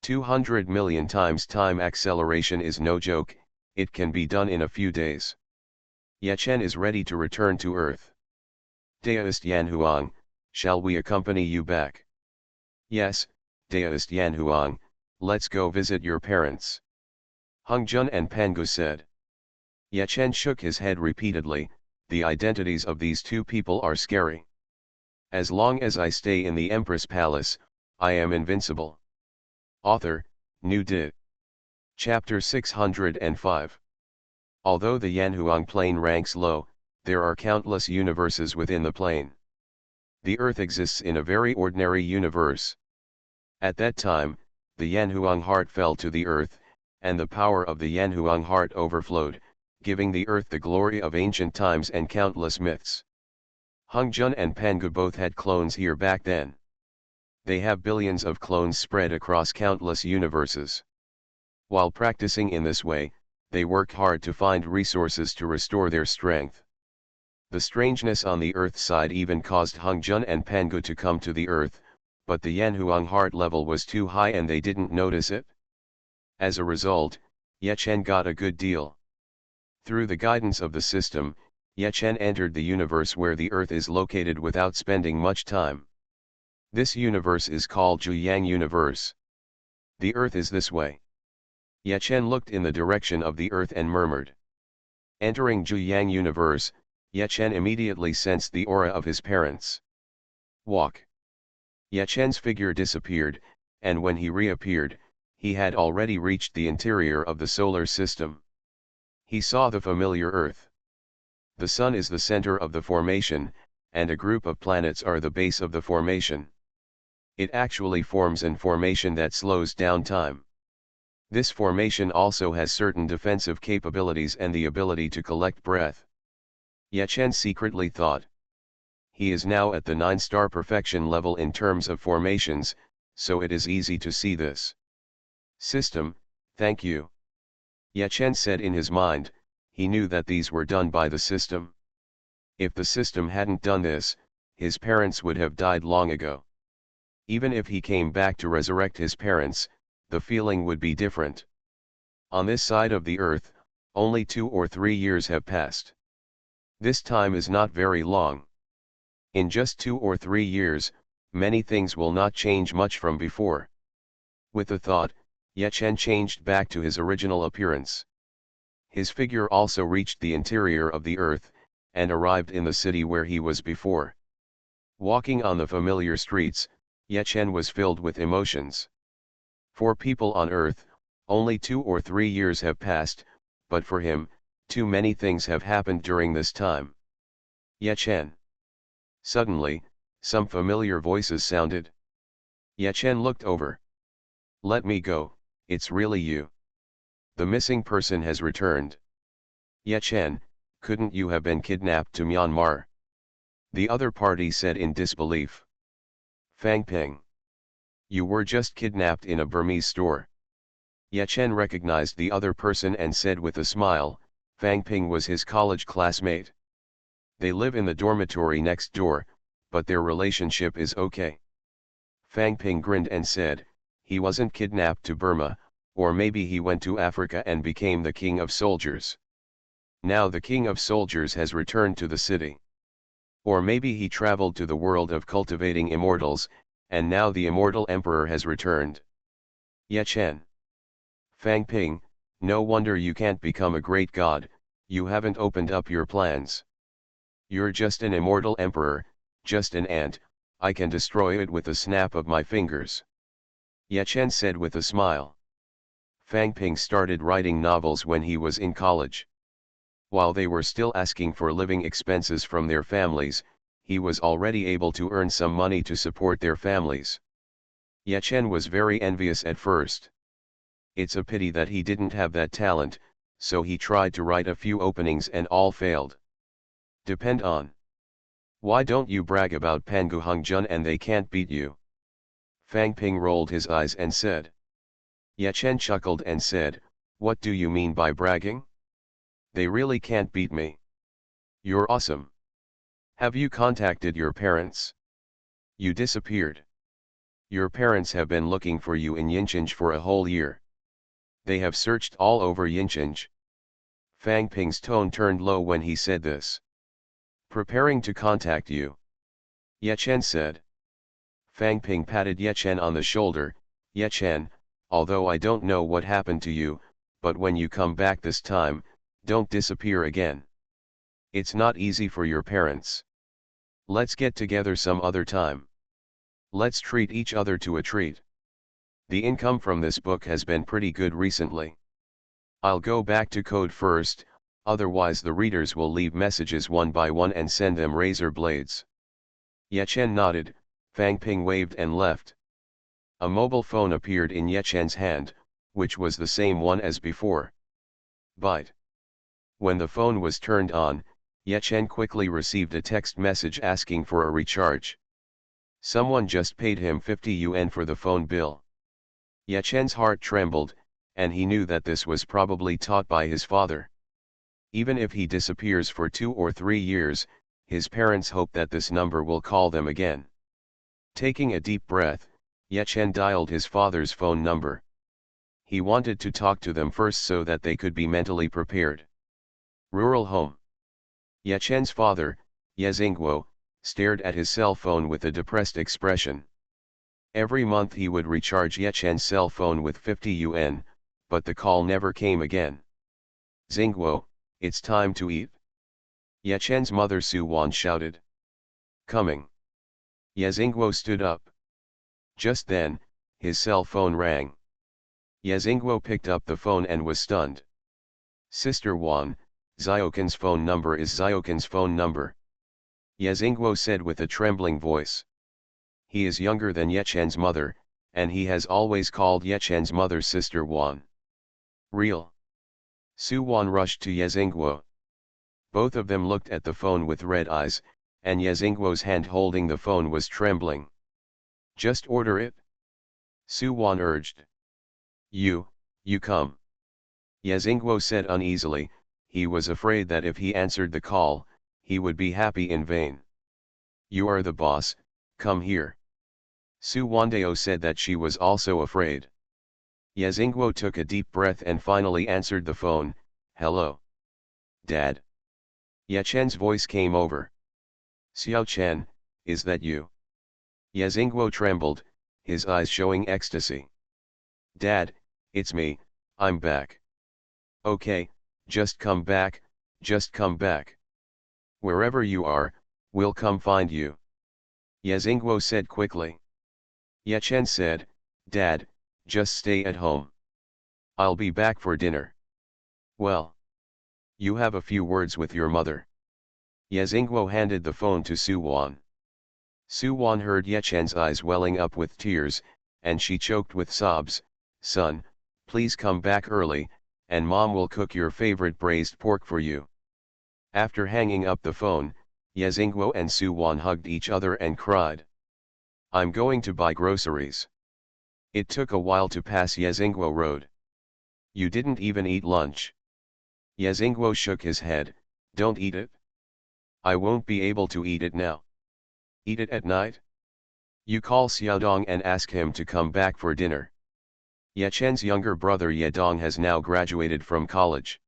200 million times time acceleration is no joke, it can be done in a few days. Ye Chen is ready to return to Earth. Deist Yanhuang, shall we accompany you back? Yes, Deist Yanhuang, let's go visit your parents. Hung Jun and Pangu said. Ye Chen shook his head repeatedly, the identities of these two people are scary. As long as I stay in the Empress Palace, I am invincible. Author, New Di. Chapter 605. Although the Yanhuang plane ranks low, there are countless universes within the plane. The Earth exists in a very ordinary universe. At that time, the Yanhuang heart fell to the Earth, and the power of the Yanhuang heart overflowed, giving the Earth the glory of ancient times and countless myths. Hung Jun and Pangu both had clones here back then. They have billions of clones spread across countless universes. While practicing in this way, they work hard to find resources to restore their strength. The strangeness on the Earth side even caused Hung Jun and Pangu to come to the Earth, but the Yanhuang heart level was too high and they didn't notice it. As a result, Ye Chen got a good deal. Through the guidance of the system, Ye Chen entered the universe where the Earth is located without spending much time. This universe is called Zhuyang Universe. The Earth is this way. Ye Chen looked in the direction of the Earth and murmured. Entering Zhuyang Universe, Ye Chen immediately sensed the aura of his parents. Walk. Ye Chen's figure disappeared, and when he reappeared, he had already reached the interior of the solar system. He saw the familiar Earth. The Sun is the center of the formation, and a group of planets are the base of the formation. It actually forms an formation that slows down time. This formation also has certain defensive capabilities and the ability to collect breath. Ye Chen secretly thought. He is now at the 9-star perfection level in terms of formations, so it is easy to see this. System, thank you. Ye Chen said in his mind. He knew that these were done by the system. If the system hadn't done this, his parents would have died long ago. Even if he came back to resurrect his parents, the feeling would be different. On this side of the Earth, only 2 or 3 years have passed. This time is not very long. In just 2 or 3 years, many things will not change much from before. With the thought, Ye Chen changed back to his original appearance. His figure also reached the interior of the Earth, and arrived in the city where he was before. Walking on the familiar streets, Ye Chen was filled with emotions. For people on Earth, only 2 or 3 years have passed, but for him, too many things have happened during this time. Ye Chen. Suddenly, some familiar voices sounded. Ye Chen looked over. Let me go, it's really you. The missing person has returned. Ye Chen, couldn't you have been kidnapped to Myanmar? The other party said in disbelief. Fang Ping. You were just kidnapped in a Burmese store. Ye Chen recognized the other person and said with a smile, Fang Ping was his college classmate. They live in the dormitory next door, but their relationship is okay. Fang Ping grinned and said, he wasn't kidnapped to Burma, or maybe he went to Africa and became the king of soldiers. Now the king of soldiers has returned to the city. Or maybe he traveled to the world of cultivating immortals, and now the immortal emperor has returned. Ye Chen. Fang Ping, no wonder you can't become a great god, you haven't opened up your plans. You're just an immortal emperor, just an ant, I can destroy it with a snap of my fingers. Ye Chen said with a smile. Fang Ping started writing novels when he was in college. While they were still asking for living expenses from their families, he was already able to earn some money to support their families. Ye Chen was very envious at first. It's a pity that he didn't have that talent, so he tried to write a few openings and all failed. Depend on. Why don't you brag about Pangu Hongjun and they can't beat you? Fang Ping rolled his eyes and said. Ye Chen chuckled and said, what do you mean by bragging? They really can't beat me. You're awesome. Have you contacted your parents? You disappeared. Your parents have been looking for you in Yinchange for a whole year. They have searched all over Yinchange. Fang Ping's tone turned low when he said this. Preparing to contact you. Ye Chen said. Fang Ping patted Ye Chen on the shoulder. Ye Chen, although I don't know what happened to you, but when you come back this time, don't disappear again. It's not easy for your parents. Let's get together some other time. Let's treat each other to a treat. The income from this book has been pretty good recently. I'll go back to code first, otherwise the readers will leave messages one by one and send them razor blades. Ye Chen nodded, Fang Ping waved and left. A mobile phone appeared in Ye Chen's hand, which was the same one as before. Bite. When the phone was turned on, Ye Chen quickly received a text message asking for a recharge. Someone just paid him 50 yuan for the phone bill. Ye Chen's heart trembled, and he knew that this was probably taught by his father. Even if he disappears for 2 or 3 years, his parents hope that this number will call them again. Taking a deep breath, Ye Chen dialed his father's phone number. He wanted to talk to them first so that they could be mentally prepared. Rural home. Ye Chen's father, Ye Xingguo, stared at his cell phone with a depressed expression. Every month he would recharge Ye Chen's cell phone with 50 yuan, but the call never came again. Xingguo, it's time to eat. Ye Chen's mother Xuanhuan shouted. Coming. Ye Xingguo stood up. Just then, his cell phone rang. Ye Xingguo picked up the phone and was stunned. Sister Wan, Xiaoqin's phone number is Xiaoqin's phone number. Ye Xingguo said with a trembling voice. He is younger than Ye Chen's mother, and he has always called Ye Chen's mother Sister Wan. Real. Su Wan rushed to Ye Xingguo. Both of them looked at the phone with red eyes, and Ye Xingguo's hand holding the phone was trembling. Just order it. Su Wan urged. You come. Ye Xingguo said uneasily, he was afraid that if he answered the call, he would be happy in vain. You are the boss, come here. Su Wandao said that she was also afraid. Ye Xingguo took a deep breath and finally answered the phone. Hello. Dad. Ye Chen's voice came over. Xiao Chen, is that you? Ye Xingguo trembled, his eyes showing ecstasy. Dad, it's me, I'm back. Okay, just come back, just come back. Wherever you are, we'll come find you. Ye Xingguo said quickly. Ye Chen said, Dad, just stay at home. I'll be back for dinner. Well. You have a few words with your mother. Ye Xingguo handed the phone to Su Wan. Su Wan heard Ye Chen's eyes welling up with tears, and she choked with sobs. Son, please come back early, and Mom will cook your favorite braised pork for you. After hanging up the phone, Ye Xingguo and Su Wan hugged each other and cried. I'm going to buy groceries. It took a while to pass Ye Xingguo Road. You didn't even eat lunch. Ye Xingguo shook his head. Don't eat it. I won't be able to eat it now. Eat it at night? You call Xiaodong and ask him to come back for dinner. Ye Chen's younger brother Ye Dong has now graduated from college.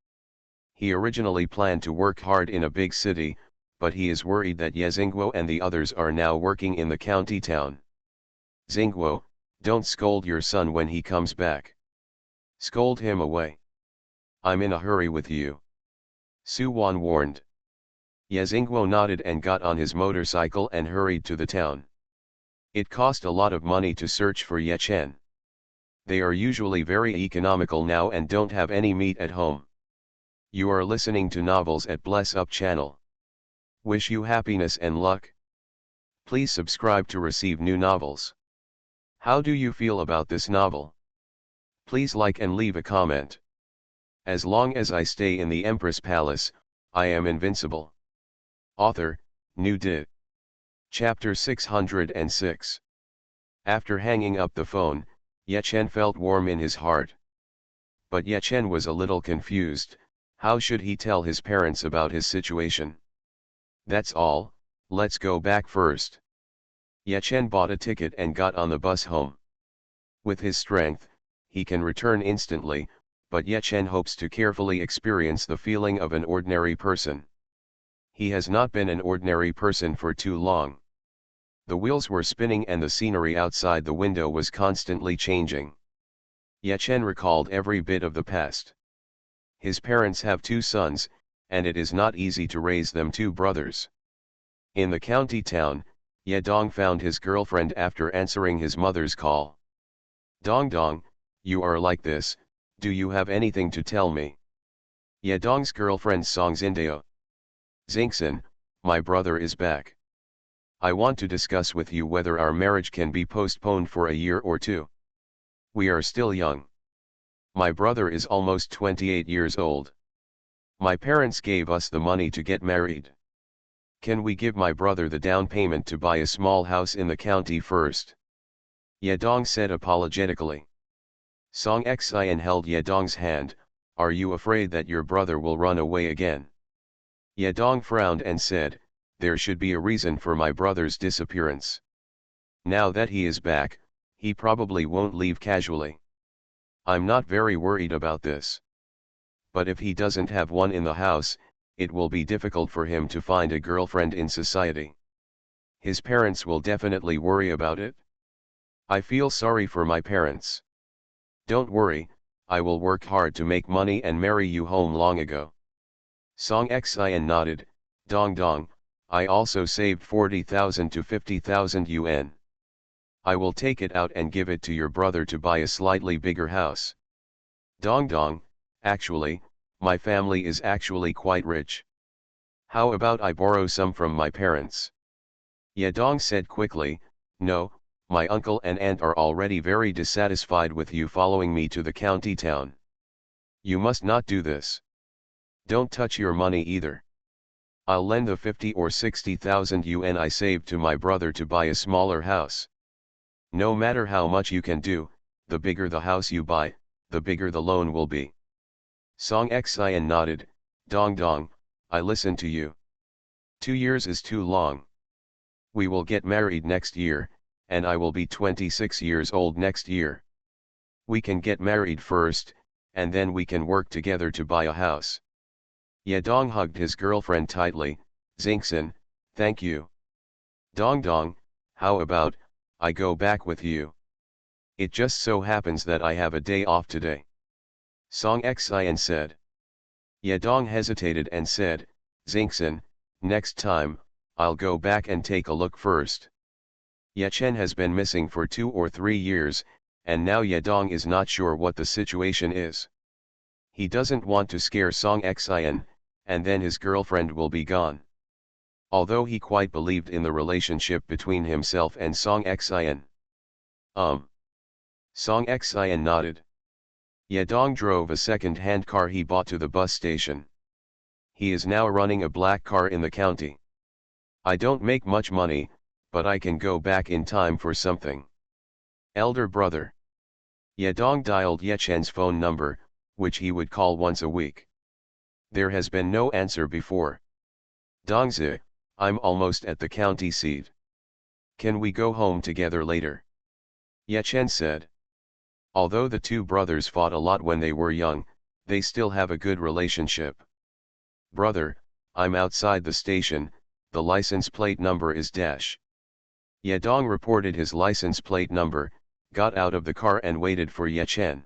He originally planned to work hard in a big city, but he is worried that Ye Xingguo and the others are now working in the county town. Xingguo, don't scold your son when he comes back. Scold him away. I'm in a hurry with you. Su Wan warned. Ye Xingguo nodded and got on his motorcycle and hurried to the town. It cost a lot of money to search for Ye Chen. They are usually very economical now and don't have any meat at home. You are listening to novels at Bless Up channel. Wish you happiness and luck. Please subscribe to receive new novels. How do you feel about this novel? Please like and leave a comment. As long as I stay in the Empress Palace, I am invincible. Author, New Did. Chapter 606. After hanging up the phone, Ye Chen felt warm in his heart. But Ye Chen was a little confused. How should he tell his parents about his situation? That's all, Let's go back first. Ye Chen bought a ticket and got on the bus home. With his strength, he can return instantly, but Ye Chen hopes to carefully experience the feeling of an ordinary person. He has not been an ordinary person for too long. The wheels were spinning and the scenery outside the window was constantly changing. Ye Chen recalled every bit of the past. His parents have 2 sons, and it is not easy to raise them 2 brothers. In the county town, Ye Dong found his girlfriend after answering his mother's call. Dong Dong, you are like this, do you have anything to tell me? Ye Dong's girlfriend Song's Indeo. Xingxin, my brother is back. I want to discuss with you whether our marriage can be postponed for a year or 2. We are still young. My brother is almost 28 years old. My parents gave us the money to get married. Can we give my brother the down payment to buy a small house in the county first? Ye Dong said apologetically. Song Xian held Ye Dong's hand. Are you afraid that your brother will run away again? Ye Dong frowned and said, there should be a reason for my brother's disappearance. Now that he is back, he probably won't leave casually. I'm not very worried about this. But if he doesn't have one in the house, it will be difficult for him to find a girlfriend in society. His parents will definitely worry about it. I feel sorry for my parents. Don't worry, I will work hard to make money and marry you home long ago. Song Xian nodded. Dong Dong, I also saved 40,000 to 50,000 yuan. I will take it out and give it to your brother to buy a slightly bigger house. Dong Dong, actually, my family is actually quite rich. How about I borrow some from my parents? Ye Dong said quickly, no, my uncle and aunt are already very dissatisfied with you following me to the county town. You must not do this. Don't touch your money either. I'll lend the 50 or 60,000 yuan I saved to my brother to buy a smaller house. No matter how much you can do, the bigger the house you buy, the bigger the loan will be. Song Xian nodded. Dong Dong, I listen to you. 2 years is too long. We will get married next year, and I will be 26 years old next year. We can get married first, and then we can work together to buy a house. Ye Dong hugged his girlfriend tightly. Xingxin, thank you. Dong Dong, how about, I go back with you? It just so happens that I have a day off today. Song Xian said. Ye Dong hesitated and said, Xingxin, next time, I'll go back and take a look first. Ye Chen has been missing for 2 or 3 years, and now Ye Dong is not sure what the situation is. He doesn't want to scare Song Xian, and then his girlfriend will be gone. Although he quite believed in the relationship between himself and Song Xian. Song Xian nodded. Ye Dong drove a second-hand car he bought to the bus station. He is now running a black car in the county. I don't make much money, but I can go back in time for something. Elder brother. Ye Dong dialed Ye Chen's phone number, which he would call once a week. There has been no answer before. Dongzi, I'm almost at the county seat. Can we go home together later? Ye Chen said. Although the 2 brothers fought a lot when they were young, they still have a good relationship. Brother, I'm outside the station, the license plate number is dash. Ye Dong reported his license plate number, got out of the car and waited for Ye Chen.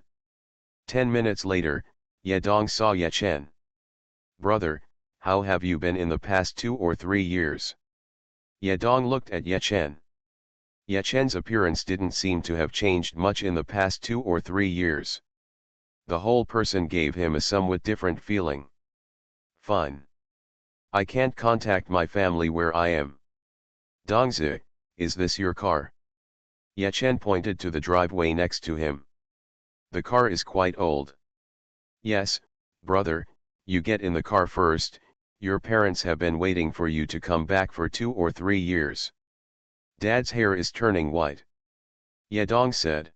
10 minutes later, Ye Dong saw Ye Chen. Brother, how have you been in the past 2 or 3 years? Ye Dong looked at Ye Chen. Ye Chen's appearance didn't seem to have changed much in the past 2 or 3 years. The whole person gave him a somewhat different feeling. Fine. I can't contact my family where I am. Dongzi, is this your car? Ye Chen pointed to the driveway next to him. The car is quite old. Yes, brother, you get in the car first, your parents have been waiting for you to come back for 2 or 3 years. Dad's hair is turning white. Ye Dong said.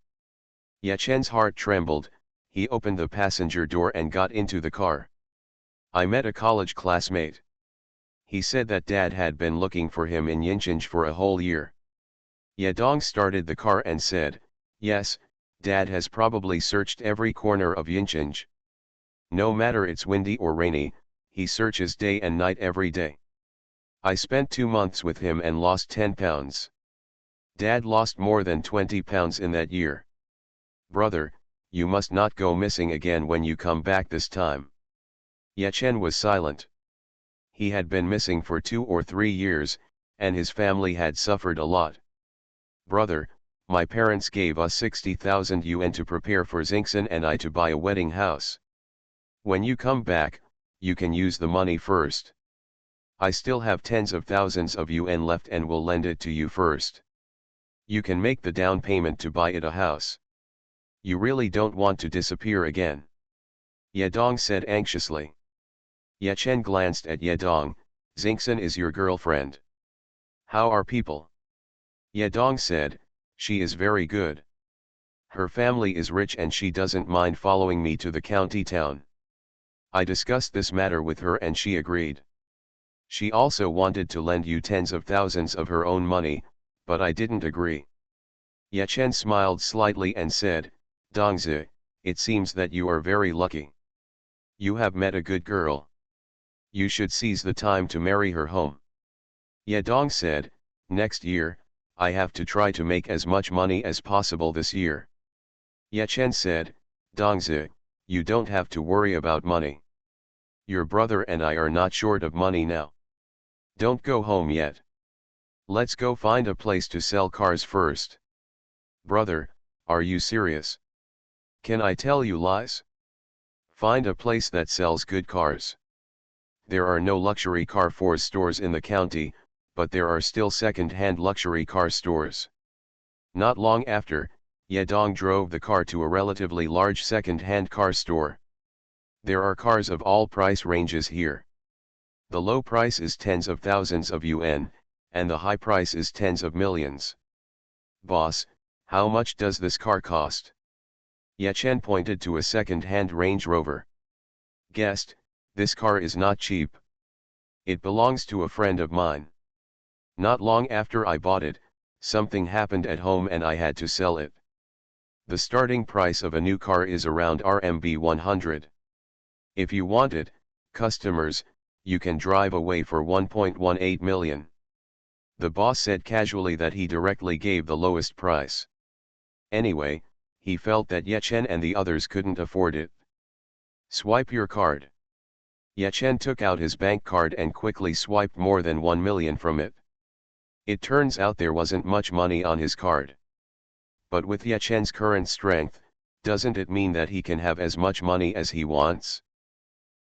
Ye Chen's heart trembled, he opened the passenger door and got into the car. I met a college classmate. He said that Dad had been looking for him in Yinchange for a whole year. Yedong started the car and said, "Yes, Dad has probably searched every corner of Yinchange. No matter it's windy or rainy, he searches day and night every day. I spent 2 months with him and lost 10 pounds. Dad lost more than 20 pounds in that year. Brother, you must not go missing again when you come back this time." Yechen was silent. He had been missing for 2 or 3 years, and his family had suffered a lot. "Brother, my parents gave us 60,000 yuan to prepare for Xingxin and I to buy a wedding house. When you come back, you can use the money first. I still have tens of thousands of yuan left and will lend it to you first. You can make the down payment to buy it a house. You really don't want to disappear again?" Yedong said anxiously. Yechen glanced at Yedong. "Xingxin is your girlfriend. How are people?" Yedong said, "She is very good. Her family is rich and she doesn't mind following me to the county town. I discussed this matter with her and she agreed. She also wanted to lend you tens of thousands of her own money, but I didn't agree." Yechen smiled slightly and said, "Dongzi, it seems that you are very lucky. You have met a good girl. You should seize the time to marry her home." Yedong said, "Next year, I have to try to make as much money as possible this year." Yechen said, "Dongzi, you don't have to worry about money. Your brother and I are not short of money now. Don't go home yet. Let's go find a place to sell cars first." "Brother, are you serious? Can I tell you lies? Find a place that sells good cars. There are no luxury car Ford stores in the county, but there are still second-hand luxury car stores." Not long after, Yedong drove the car to a relatively large second-hand car store. There are cars of all price ranges here. The low price is tens of thousands of yuan, and the high price is tens of millions. "Boss, how much does this car cost?" Yechen pointed to a second-hand Range Rover. "Guest, this car is not cheap. It belongs to a friend of mine. Not long after I bought it, something happened at home and I had to sell it. The starting price of a new car is around RMB 100. If you want it, customers, you can drive away for 1.18 million. The boss said casually that he directly gave the lowest price. Anyway, he felt that Yechen and the others couldn't afford it. "Swipe your card." Yechen took out his bank card and quickly swiped more than 1 million from it. It turns out there wasn't much money on his card. But with Yechen's current strength, doesn't it mean that he can have as much money as he wants?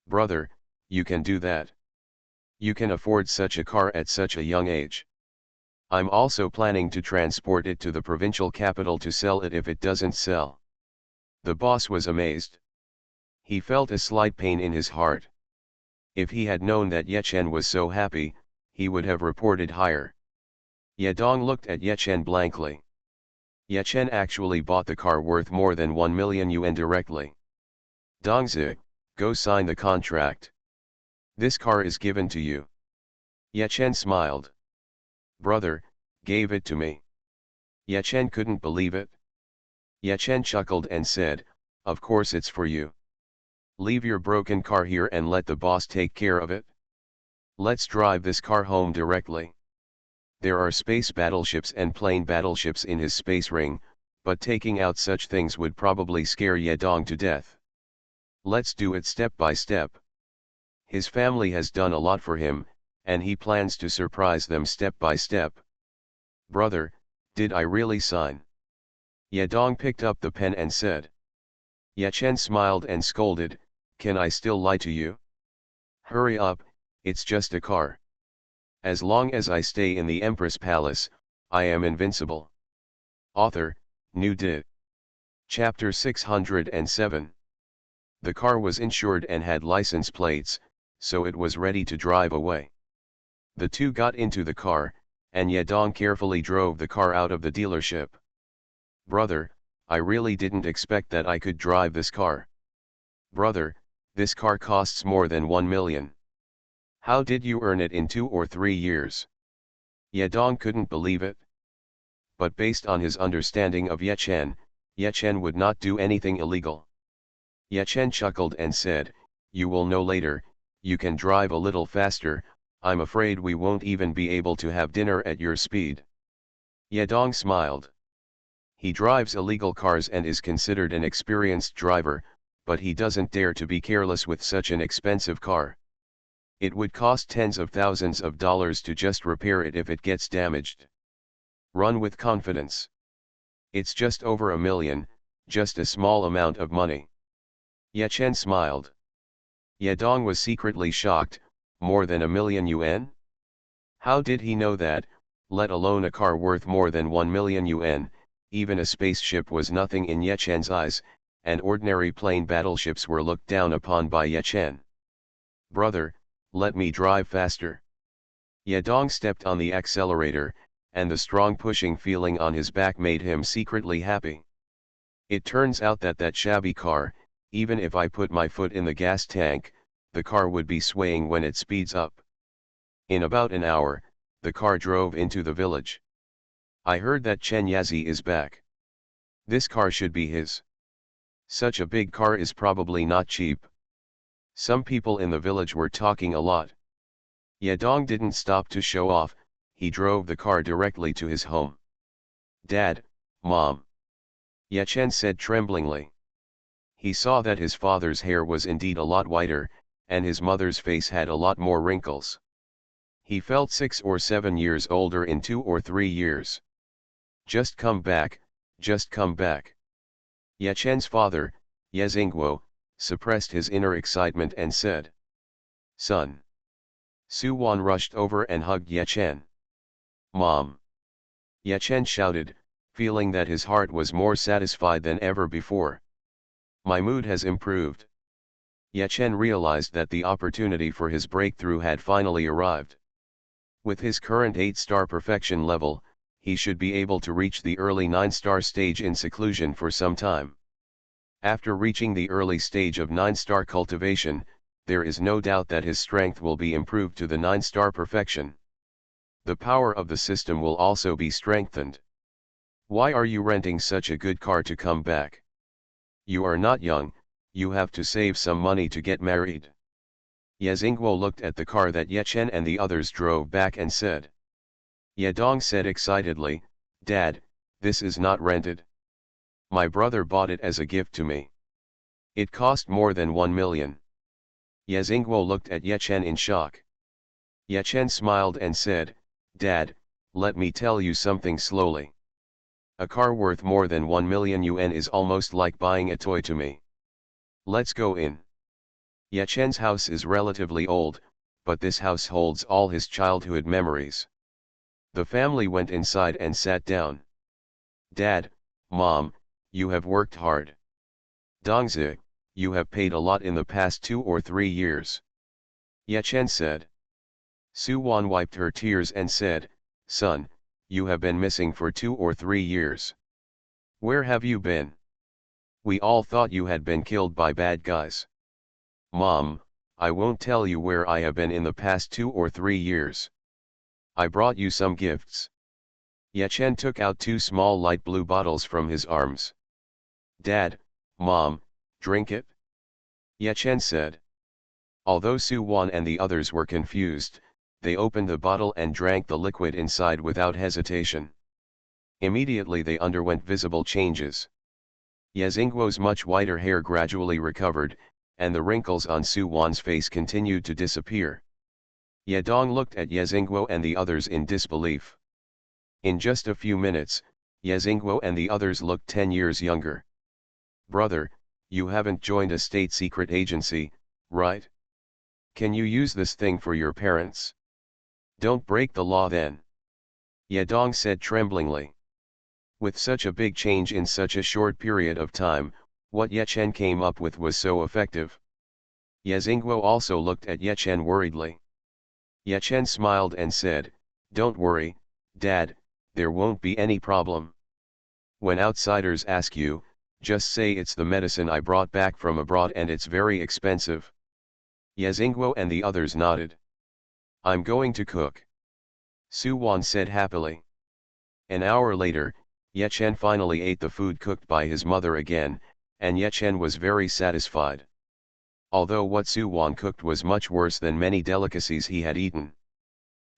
"Brother, you can do that. You can afford such a car at such a young age. I'm also planning to transport it to the provincial capital to sell it if it doesn't sell." The boss was amazed. He felt a slight pain in his heart. If he had known that Yechen was so happy, he would have reported higher. Yedong looked at Yechen blankly. Yechen actually bought the car worth more than 1 million yuan directly. "Dongzi, go sign the contract. This car is given to you." Yechen smiled. "Brother, gave it to me." Yechen couldn't believe it. Yechen chuckled and said, "Of course it's for you. Leave your broken car here and let the boss take care of it. Let's drive this car home directly. There are space battleships and plane battleships in his space ring, but taking out such things would probably scare Yedong to death. Let's do it step by step. His family has done a lot for him, and he plans to surprise them step by step." "Brother, did I really sign?" Yedong picked up the pen and said. Yechen smiled and scolded, "Can I still lie to you? Hurry up, it's just a car. As long as I stay in the Empress Palace, I am invincible." Author, New Did. Chapter 607. The car was insured and had license plates, so it was ready to drive away. The two got into the car, and Yedong carefully drove the car out of the dealership. "Brother, I really didn't expect that I could drive this car. Brother, this car costs more than 1 million. How did you earn it in 2 or 3 years? Ye Dong couldn't believe it. But based on his understanding of Ye Chen would not do anything illegal. Ye Chen chuckled and said, "You will know later. You can drive a little faster. I'm afraid we won't even be able to have dinner at your speed." Ye Dong smiled. He drives illegal cars and is considered an experienced driver, but he doesn't dare to be careless with such an expensive car. It would cost tens of thousands of dollars to just repair it if it gets damaged. Run with confidence. It's just over $1 million, just a small amount of money. Ye Chen smiled. Ye Dong was secretly shocked. More than $1 million yuan? How did he know that, let alone a car worth more than 1 million yuan? Even a spaceship was nothing in Ye Chen's eyes, and ordinary plane battleships were looked down upon by Ye Chen. "Brother, let me drive faster." Ye Dong stepped on the accelerator, and the strong pushing feeling on his back made him secretly happy. It turns out that shabby car, even if I put my foot in the gas tank, the car would be swaying when it speeds up. In about an hour, the car drove into the village. "I heard that Chen Yazi is back. This car should be his. Such a big car is probably not cheap." Some people in the village were talking a lot. Ye Dong didn't stop to show off, he drove the car directly to his home. "Dad, Mom," Ye Chen said tremblingly. He saw that his father's hair was indeed a lot whiter, and his mother's face had a lot more wrinkles. He felt 6 or 7 years older in 2 or 3 years. "Just come back, just come back." Ye Chen's father, Ye Xingguo, suppressed his inner excitement and said, "Son." Xuanhuan rushed over and hugged Ye Chen. "Mom." Ye Chen shouted, feeling that his heart was more satisfied than ever before. "My mood has improved." Ye Chen realized that the opportunity for his breakthrough had finally arrived. With his current 8-star perfection level, he should be able to reach the early 9-star stage in seclusion for some time. After reaching the early stage of 9-star cultivation, there is no doubt that his strength will be improved to the 9-star perfection. The power of the system will also be strengthened. "Why are you renting such a good car to come back? You are not young, you have to save some money to get married." Ye Xingguo looked at the car that Ye Chen and the others drove back and said. Ye Dong said excitedly, "Dad, this is not rented. My brother bought it as a gift to me. It cost more than 1 million. Ye Xingguo looked at Ye Chen in shock. Ye Chen smiled and said, "Dad, let me tell you something slowly. A car worth more than 1 million yuan is almost like buying a toy to me. Let's go in." Ye Chen's house is relatively old, but this house holds all his childhood memories. The family went inside and sat down. "Dad, Mom, you have worked hard. Dongzi, you have paid a lot in the past 2 or 3 years." Ye Chen said. Xuanhuan wiped her tears and said, "Son, you have been missing for 2 or 3 years. Where have you been? We all thought you had been killed by bad guys." "Mom, I won't tell you where I have been in the past 2 or 3 years. I brought you some gifts." Ye Chen took out 2 small light blue bottles from his arms. "Dad, Mom, drink it," Ye Chen said. Although Xuanhuan and the others were confused, they opened the bottle and drank the liquid inside without hesitation. Immediately they underwent visible changes. Ye Xingguo's much whiter hair gradually recovered, and the wrinkles on Xuanhuan's face continued to disappear. Ye Dong looked at Ye Xingguo and the others in disbelief. In just a few minutes, Ye Xingguo and the others looked 10 years younger. "Brother, you haven't joined a state secret agency, right? Can you use this thing for your parents? Don't break the law then," Ye Dong said tremblingly. With such a big change in such a short period of time, what Ye Chen came up with was so effective. Ye Xingguo also looked at Ye Chen worriedly. Ye Chen smiled and said, "Don't worry, Dad, there won't be any problem. When outsiders ask you, just say it's the medicine I brought back from abroad and it's very expensive." Ye Xingguo and the others nodded. I'm going to cook. Xuanhuan said happily. An hour later, Yechen finally ate the food cooked by his mother again, and Yechen was very satisfied. Although what Xuanhuan cooked was much worse than many delicacies he had eaten.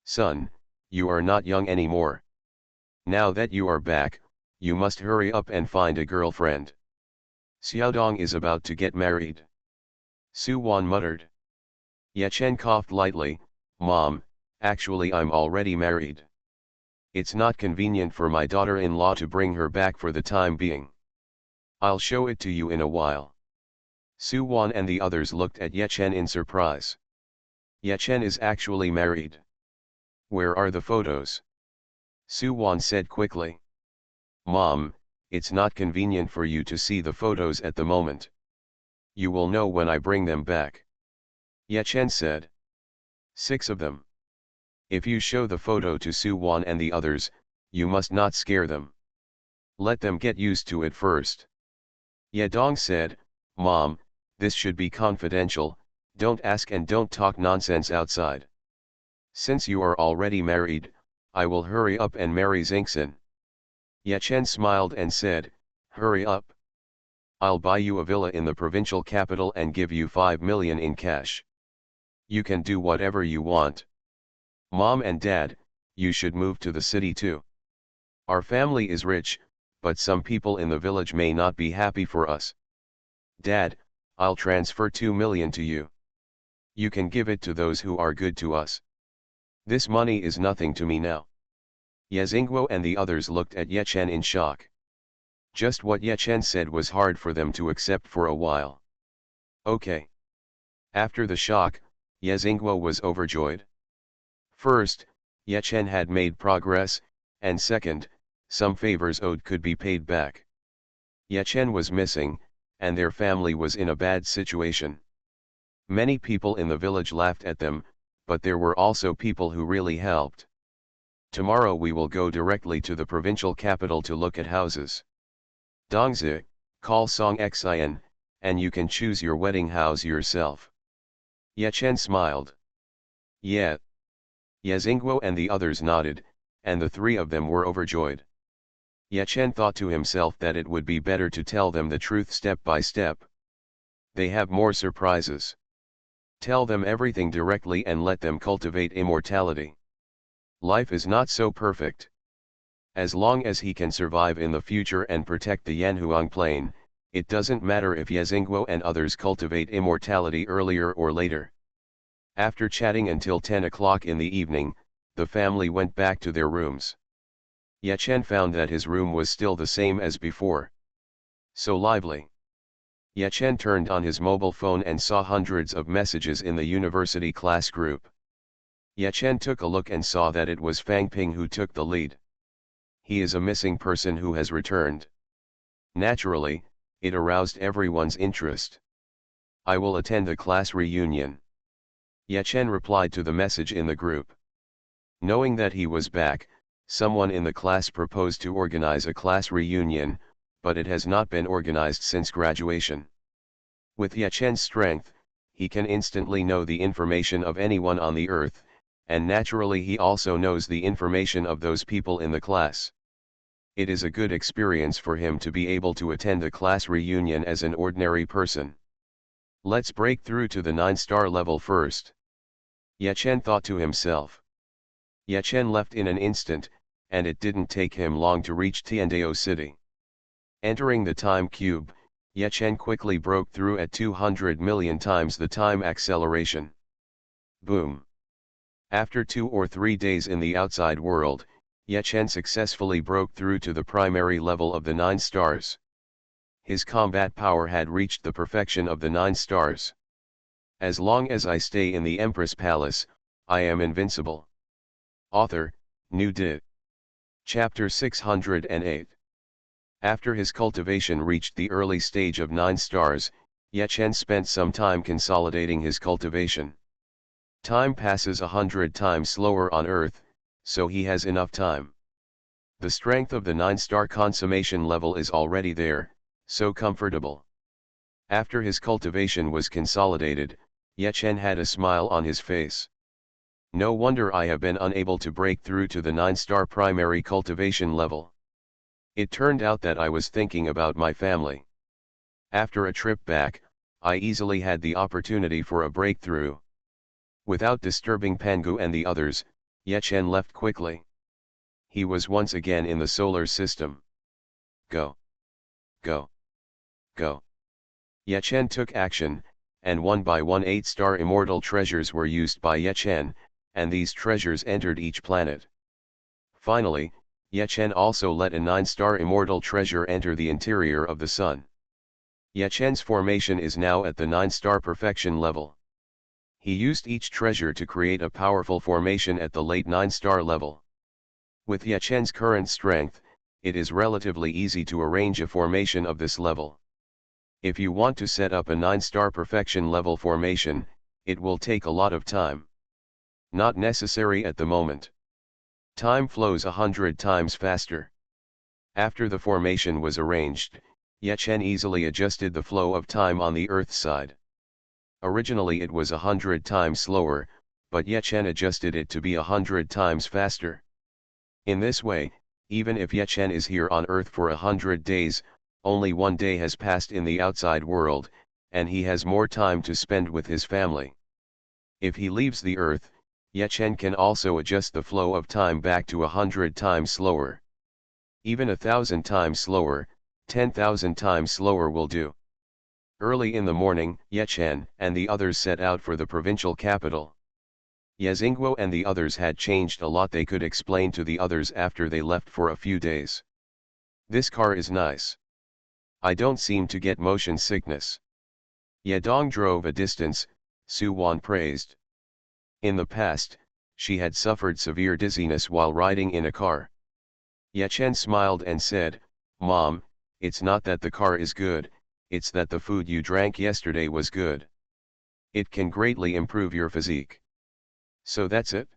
Son, you are not young anymore. Now that you are back, you must hurry up and find a girlfriend. Xiaodong is about to get married. Xuanhuan muttered. Yechen coughed lightly. Mom, actually I'm already married. It's not convenient for my daughter-in-law to bring her back for the time being. I'll show it to you in a while. Xuanhuan and the others looked at Yechen in surprise. Yechen is actually married. Where are the photos? Xuanhuan said quickly. Mom, it's not convenient for you to see the photos at the moment. You will know when I bring them back. Yechen said. 6 of them. If you show the photo to Xuanhuan and the others, you must not scare them. Let them get used to it first. Yedong said, Mom, this should be confidential, don't ask and don't talk nonsense outside. Since you are already married, I will hurry up and marry Xingxin. Yechen smiled and said, hurry up. I'll buy you a villa in the provincial capital and give you 5 million in cash. You can do whatever you want. Mom and Dad, you should move to the city too. Our family is rich, but some people in the village may not be happy for us. Dad, I'll transfer 2 million to you. You can give it to those who are good to us. This money is nothing to me now. Ye Xingguo and the others looked at Yechen in shock. Just what Yechen said was hard for them to accept for a while. Okay. After the shock, Ye Xingguo was overjoyed. First, Yechen had made progress, and second, some favors owed could be paid back. Yechen was missing, and their family was in a bad situation. Many people in the village laughed at them, but there were also people who really helped. Tomorrow we will go directly to the provincial capital to look at houses. Dongzi, call Song Xin, and you can choose your wedding house yourself. Yechen smiled. Yeah. Ye Xingguo and the others nodded, and the 3 of them were overjoyed. Yechen thought to himself that it would be better to tell them the truth step by step. They have more surprises. Tell them everything directly and let them cultivate immortality. Life is not so perfect. As long as he can survive in the future and protect the Yanhuang Plain, it doesn't matter if Ye Xingguo and others cultivate immortality earlier or later. After chatting until 10 o'clock in the evening, the family went back to their rooms. Yechen found that his room was still the same as before. So lively. Yechen turned on his mobile phone and saw hundreds of messages in the university class group. Yechen took a look and saw that it was Fang Ping who took the lead. He is a missing person who has returned. Naturally, it aroused everyone's interest. I will attend the class reunion. Yechen replied to the message in the group. Knowing that he was back, someone in the class proposed to organize a class reunion, but it has not been organized since graduation. With Yechen's strength, he can instantly know the information of anyone on the earth, and naturally he also knows the information of those people in the class. It is a good experience for him to be able to attend a class reunion as an ordinary person. Let's break through to the 9-star level first. Yechen thought to himself. Yechen left in an instant, and it didn't take him long to reach Tiandao City. Entering the time cube, Yechen quickly broke through at 200 million times the time acceleration. Boom! After 2 or 3 days in the outside world, Yechen successfully broke through to the primary level of the 9 stars. His combat power had reached the perfection of the 9 stars. As long as I stay in the Empress Palace, I am invincible. Author, New Di. Chapter 608. After his cultivation reached the early stage of 9 stars, Yechen spent some time consolidating his cultivation. Time passes 100 times slower on Earth, so he has enough time. The strength of the 9-star consummation level is already there, so comfortable. After his cultivation was consolidated, Yechen had a smile on his face. No wonder I have been unable to break through to the 9-star primary cultivation level. It turned out that I was thinking about my family. After a trip back, I easily had the opportunity for a breakthrough. Without disturbing Pangu and the others, Ye Chen left quickly. He was once again in the solar system. Go. Go. Go. Ye Chen took action, and one by one 8-star immortal treasures were used by Ye Chen, and these treasures entered each planet. Finally, Ye Chen also let a 9-star immortal treasure enter the interior of the sun. Ye Chen's formation is now at the 9-star perfection level. He used each treasure to create a powerful formation at the late 9-star level. With Ye Chen's current strength, it is relatively easy to arrange a formation of this level. If you want to set up a 9-star perfection level formation, it will take a lot of time. Not necessary at the moment. Time flows 100 times faster. After the formation was arranged, Ye Chen easily adjusted the flow of time on the Earth side. Originally it was 100 times slower, but Ye Chen adjusted it to be 100 times faster. In this way, even if Ye Chen is here on Earth for 100 days, only 1 day has passed in the outside world, and he has more time to spend with his family. If he leaves the Earth, Ye Chen can also adjust the flow of time back to 100 times slower. Even 1,000 times slower, 10,000 times slower will do. Early in the morning, Ye Chen and the others set out for the provincial capital. Ye Xingguo and the others had changed a lot. They could explain to the others after they left for a few days. This car is nice. I don't seem to get motion sickness. Ye Dong drove a distance, Xuanhuan praised. In the past, she had suffered severe dizziness while riding in a car. Ye Chen smiled and said, "Mom, it's not that the car is good, it's that the food you drank yesterday was good. It can greatly improve your physique. So that's it?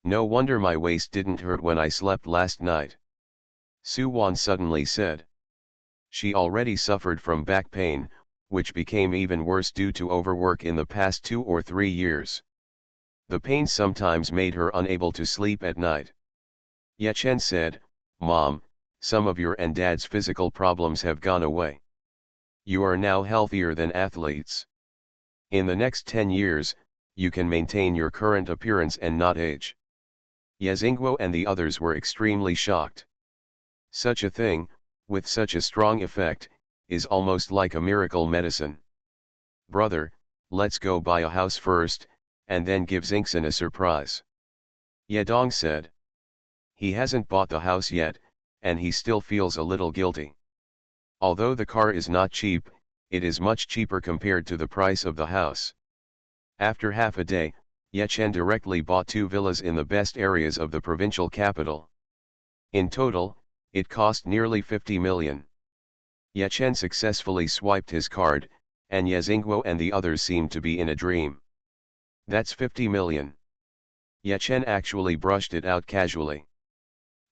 No wonder my waist didn't hurt when I slept last night." Xuanhuan suddenly said. She already suffered from back pain, which became even worse due to overwork in the past 2 or 3 years. The pain sometimes made her unable to sleep at night. Ye Chen said, "Mom, some of your and Dad's physical problems have gone away. You are now healthier than athletes. In the next 10 years, you can maintain your current appearance and not age." Ye Xingguo and the others were extremely shocked. Such a thing, with such a strong effect, is almost like a miracle medicine. "Brother, let's go buy a house first, and then give Xingxin a surprise," Ye Dong said. He hasn't bought the house yet, and he still feels a little guilty. Although the car is not cheap, it is much cheaper compared to the price of the house. After half a day, Ye Chen directly bought 2 villas in the best areas of the provincial capital. In total, it cost nearly 50 million. Ye Chen successfully swiped his card, and Ye Xingguo and the others seemed to be in a dream. That's 50 million. Ye Chen actually brushed it out casually.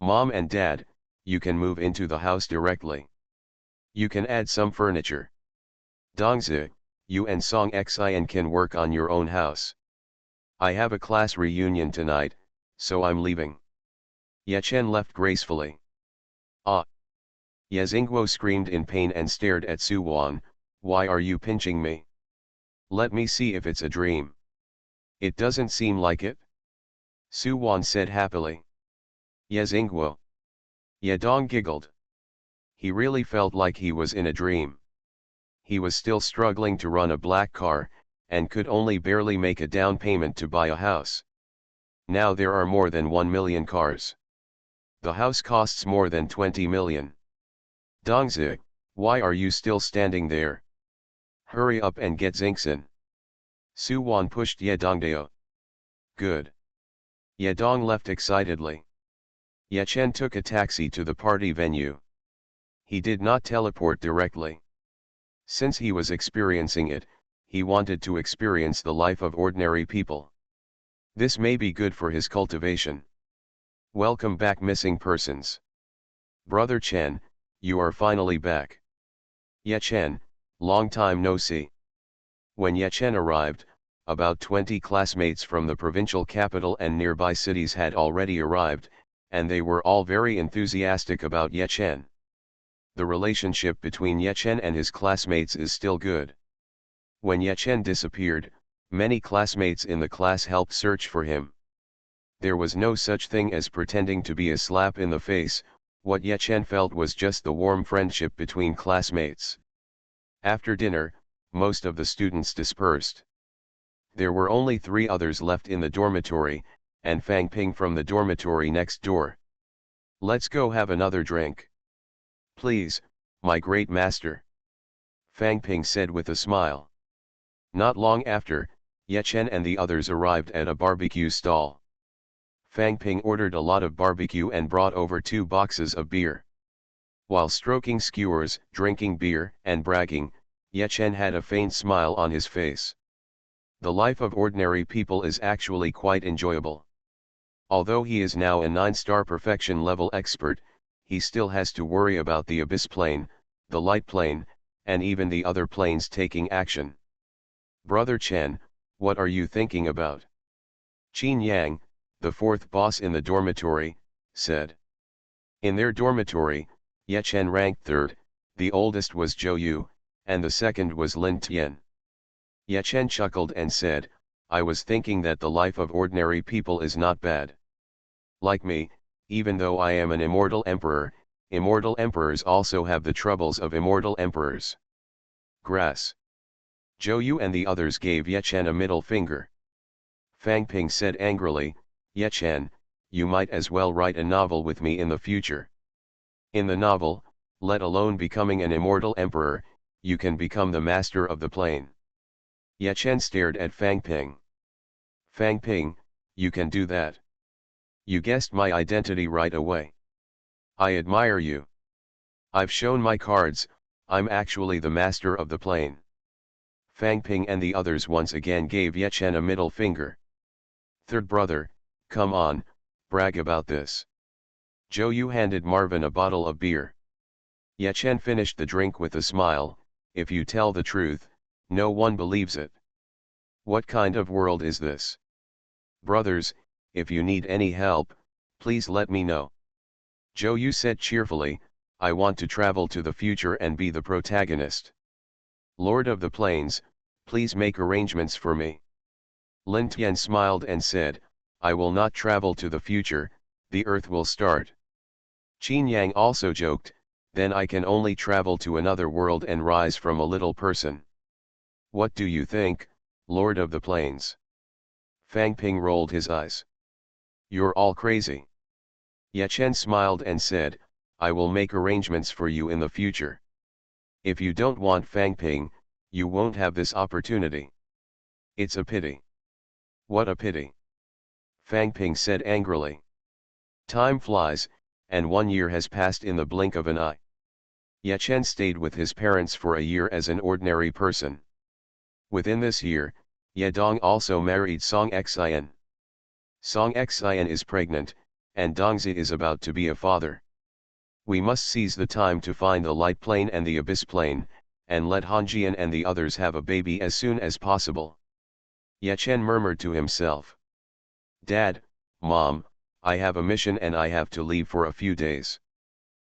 "Mom and Dad, you can move into the house directly. You can add some furniture. Dongzi, you and Song Xian can work on your own house. I have a class reunion tonight, so I'm leaving." Ye Chen left gracefully. "Ah!" Ye Xingguo screamed in pain and stared at Xuanhuan, "Why are you pinching me? Let me see if it's a dream." "It doesn't seem like it," Xuanhuan said happily. "Ye Xingguo." Ye Dong giggled. He really felt like he was in a dream. He was still struggling to run a black car, and could only barely make a down payment to buy a house. Now there are more than 1 million cars. The house costs more than 20 million. "Dongzi, why are you still standing there? Hurry up and get Xingxin." Xuanhuan pushed Ye Dongdao. "Good." Ye Dong left excitedly. Ye Chen took a taxi to the party venue. He did not teleport directly. Since he was experiencing it, he wanted to experience the life of ordinary people. This may be good for his cultivation. "Welcome back, missing persons. Brother Chen, you are finally back." "Ye Chen, long time no see." When Ye Chen arrived, about 20 classmates from the provincial capital and nearby cities had already arrived, and they were all very enthusiastic about Ye Chen. The relationship between Ye Chen and his classmates is still good. When Ye Chen disappeared, many classmates in the class helped search for him. There was no such thing as pretending to be a slap in the face. What Ye Chen felt was just the warm friendship between classmates. After dinner, most of the students dispersed. There were only 3 others left in the dormitory, and Fang Ping from the dormitory next door. "Let's go have another drink." "Please, my great master," Fang Ping said with a smile. Not long after, Ye Chen and the others arrived at a barbecue stall. Fang Ping ordered a lot of barbecue and brought over 2 boxes of beer. While stroking skewers, drinking beer, and bragging, Ye Chen had a faint smile on his face. The life of ordinary people is actually quite enjoyable. Although he is now a 9-star perfection level expert, he still has to worry about the abyss plane, the light plane, and even the other planes taking action. "Brother Chen, what are you thinking about?" Qin Yang, the 4th boss in the dormitory, said. In their dormitory, Ye Chen ranked 3rd, the oldest was Zhou Yu, and the 2nd was Lin Tian. Ye Chen chuckled and said, "I was thinking that the life of ordinary people is not bad. Like me, even though I am an immortal emperor, immortal emperors also have the troubles of immortal emperors." Grass. Zhou Yu and the others gave Ye Chen a middle finger. Fang Ping said angrily, "Ye Chen, you might as well write a novel with me in the future. In the novel, let alone becoming an immortal emperor, you can become the master of the plane." Ye Chen stared at Fang Ping. "Fang Ping, you can do that. You guessed my identity right away. I admire you. I've shown my cards, I'm actually the master of the plane." Fang Ping and the others once again gave Ye Chen a middle finger. "Third brother, come on, brag about this." Zhou Yu handed Marvin a bottle of beer. Ye Chen finished the drink with a smile, "If you tell the truth, no one believes it. What kind of world is this? Brothers, if you need any help, please let me know." Zhou Yu said cheerfully, "I want to travel to the future and be the protagonist. Lord of the Plains, please make arrangements for me." Lin Tian smiled and said, "I will not travel to the future, the Earth will start." Qin Yang also joked, "Then I can only travel to another world and rise from a little person. What do you think, Lord of the Plains?" Fang Ping rolled his eyes. "You're all crazy." Ye Chen smiled and said, "I will make arrangements for you in the future. If you don't want Fang Ping, you won't have this opportunity. It's a pity." "What a pity?" Fang Ping said angrily. "Time flies, and 1 year has passed in the blink of an eye." Ye Chen stayed with his parents for a year as an ordinary person. Within this year, Ye Dong also married Song Xian. Song Xian is pregnant, and Dongzi is about to be a father. "We must seize the time to find the light plane and the abyss plane, and let Hanjian and the others have a baby as soon as possible." Ye Chen murmured to himself. "Dad, Mom, I have a mission and I have to leave for a few days.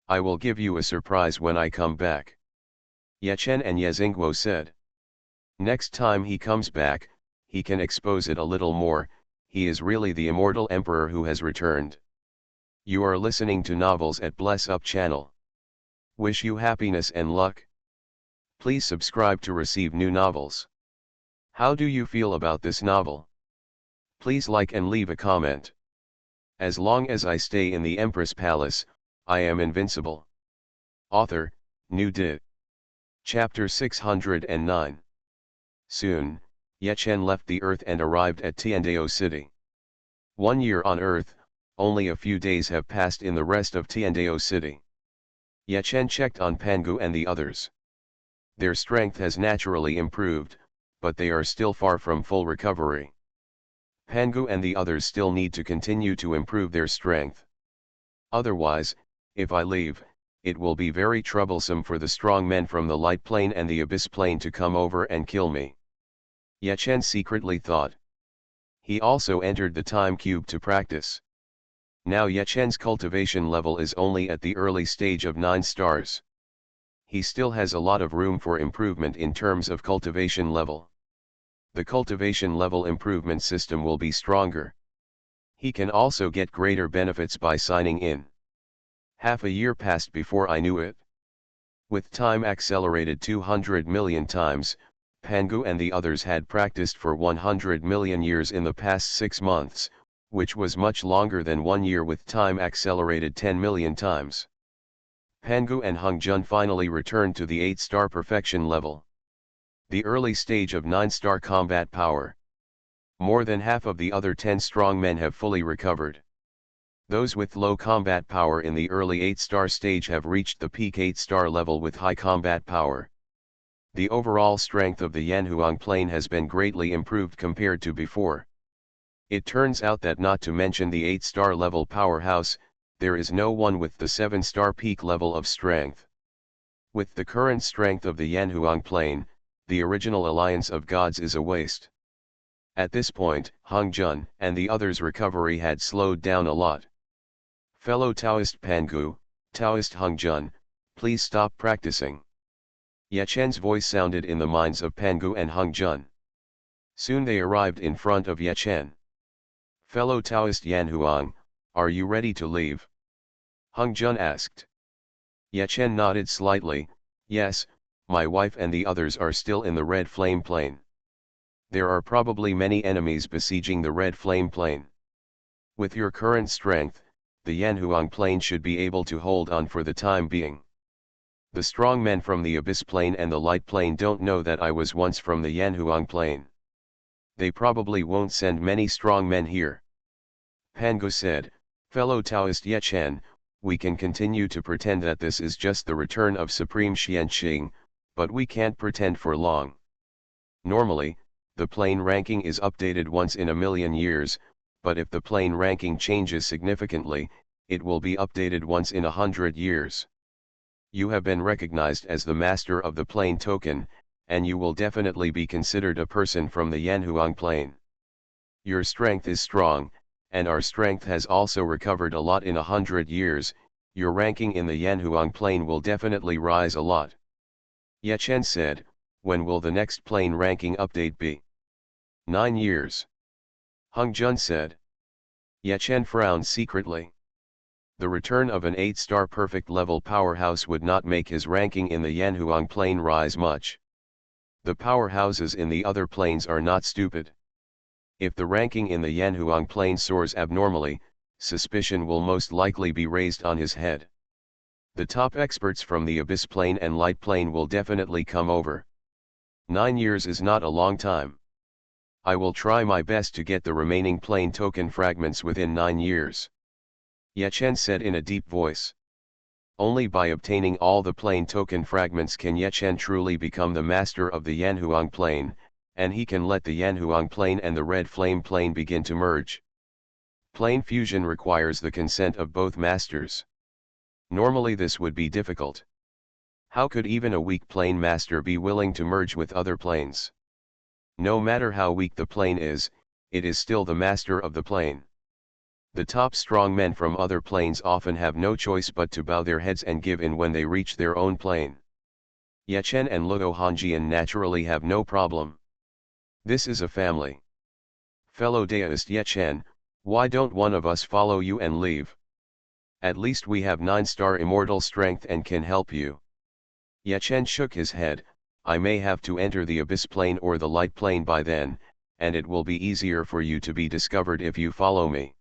I will give you a surprise when I come back." Ye Chen and Ye Xingguo said. "Next time he comes back, he can expose it a little more, he is really the immortal emperor who has returned." You are listening to Novels at Bless Up channel. Wish you happiness and luck. Please subscribe to receive new novels. How do you feel about this novel? Please like and leave a comment. As long as I stay in the Empress Palace, I am invincible. Author, New Dit. Chapter 609. Soon, Ye Chen left the Earth and arrived at Tiandao City. 1 year on Earth, only a few days have passed in the rest of Tiandao City. Ye Chen checked on Pangu and the others. Their strength has naturally improved, but they are still far from full recovery. Pangu and the others still need to continue to improve their strength. Otherwise, if I leave, it will be very troublesome for the strong men from the light plane and the abyss plane to come over and kill me. Yechen secretly thought. He also entered the time cube to practice. Now Yechen's cultivation level is only at the early stage of 9 stars. He still has a lot of room for improvement in terms of cultivation level. The cultivation level improvement system will be stronger. He can also get greater benefits by signing in. Half a year passed before I knew it. With time accelerated 200 million times, Pangu and the others had practiced for 100 million years in the past 6 months, which was much longer than 1 year with time accelerated 10 million times. Pangu and Hung-jun finally returned to the 8-star perfection level. The early stage of 9-star combat power. More than half of the other 10 strong men have fully recovered. Those with low combat power in the early 8-star stage have reached the peak 8-star level with high combat power. The overall strength of the Yanhuang plane has been greatly improved compared to before. It turns out that not to mention the 8-star level powerhouse, there is no one with the 7-star peak level of strength. With the current strength of the Yanhuang plane, the original alliance of gods is a waste. At this point, Hung-jun and the others' recovery had slowed down a lot. Fellow Taoist Pangu, Taoist Hung-jun, please stop practicing. Yechen's voice sounded in the minds of Pangu and Hung-jun. Soon they arrived in front of Yechen. Fellow Taoist Yanhuang, are you ready to leave? Hung-jun asked. Yechen nodded slightly, yes, my wife and the others are still in the red flame plane. There are probably many enemies besieging the red flame plane. With your current strength, the Yanhuang plane should be able to hold on for the time being. The strong men from the abyss plane and the light plane don't know that I was once from the Yanhuang plane. They probably won't send many strong men here. Pangu said, fellow Taoist Yechen, we can continue to pretend that this is just the return of Supreme Xianqing, but we can't pretend for long. Normally, the plane ranking is updated once in a million years, but if the plane ranking changes significantly, it will be updated once in 100 years. You have been recognized as the master of the plane token, and you will definitely be considered a person from the Yanhuang plane. Your strength is strong, and our strength has also recovered a lot in 100 years, your ranking in the Yanhuang plane will definitely rise a lot. Yechen said, when will the next plane ranking update be? 9 years. Hung-jun said. Yechen frowned secretly. The return of an 8-star perfect level powerhouse would not make his ranking in the Yanhuang plane rise much. The powerhouses in the other planes are not stupid. If the ranking in the Yanhuang plane soars abnormally, suspicion will most likely be raised on his head. The top experts from the abyss plane and light plane will definitely come over. 9 years is not a long time. I will try my best to get the remaining plane token fragments within 9 years. Yechen said in a deep voice. Only by obtaining all the plane token fragments can Yechen truly become the master of the Yanhuang plane, and he can let the Yanhuang plane and the red flame plane begin to merge. Plane fusion requires the consent of both masters. Normally this would be difficult. How could even a weak plane master be willing to merge with other planes? No matter how weak the plane is, it is still the master of the plane. The top strong men from other planes often have no choice but to bow their heads and give in when they reach their own plane. Yechen and Luo Hongjian naturally have no problem. This is a family. Fellow Daoist Yechen, why don't one of us follow you and leave? At least we have 9-star immortal strength and can help you. Yechen shook his head, I may have to enter the abyss plane or the light plane by then, and it will be easier for you to be discovered if you follow me.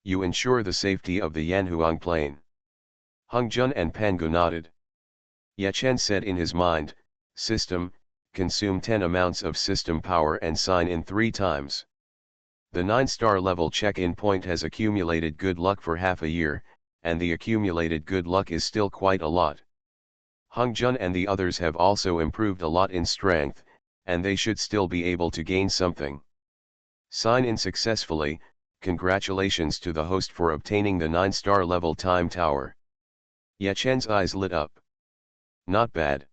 You ensure the safety of the Yanhuang plane. Hung-jun and Pangu nodded. Yechen said in his mind, system, consume 10 amounts of system power and sign in 3 times. The 9-star level check-in point has accumulated good luck for half a year, and the accumulated good luck is still quite a lot. Hung-jun and the others have also improved a lot in strength, and they should still be able to gain something. Sign in successfully, congratulations to the host for obtaining the 9-star level time tower. Yechen's eyes lit up. Not bad.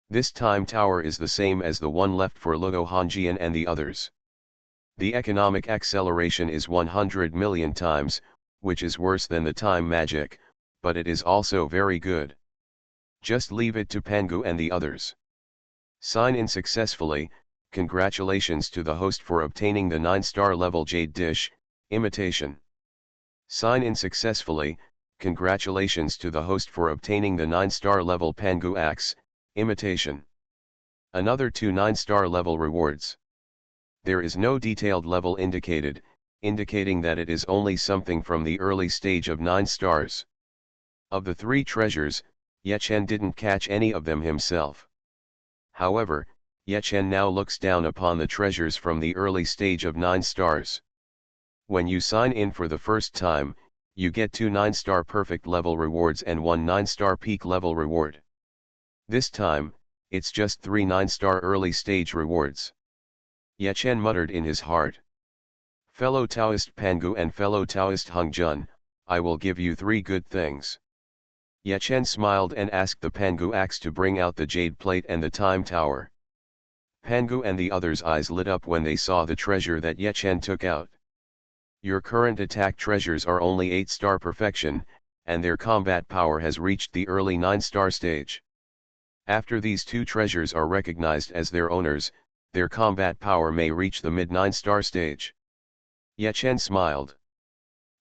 This time tower is the same as the one left for Luo Hongjian and the others. The economic acceleration is 100 million times, which is worse than the time magic, but it is also very good. Just leave it to Pangu and the others. Sign in successfully. Congratulations to the host for obtaining the 9-star level Jade Dish, Imitation. Sign in successfully. Congratulations to the host for obtaining the 9-star level Pangu Axe, Imitation. Another 2 9-star level rewards. There is no detailed level indicated, indicating that it is only something from the early stage of 9 stars. Of the 3 treasures, Ye Chen didn't catch any of them himself. However, Ye Chen now looks down upon the treasures from the early stage of 9 stars. When you sign in for the first time, you get 2 9-star perfect level rewards and 1 9-star peak level reward. This time, it's just 3 9-star early stage rewards. Ye Chen muttered in his heart. Fellow Taoist Pangu and fellow Taoist Hongjun, I will give you 3 good things. Ye Chen smiled and asked the Pangu axe to bring out the jade plate and the time tower. Pangu and the others' eyes lit up when they saw the treasure that Ye Chen took out. Your current attack treasures are only 8-star perfection, and their combat power has reached the early 9-star stage. After these 2 treasures are recognized as their owners, their combat power may reach the mid 9-star stage. Ye Chen smiled.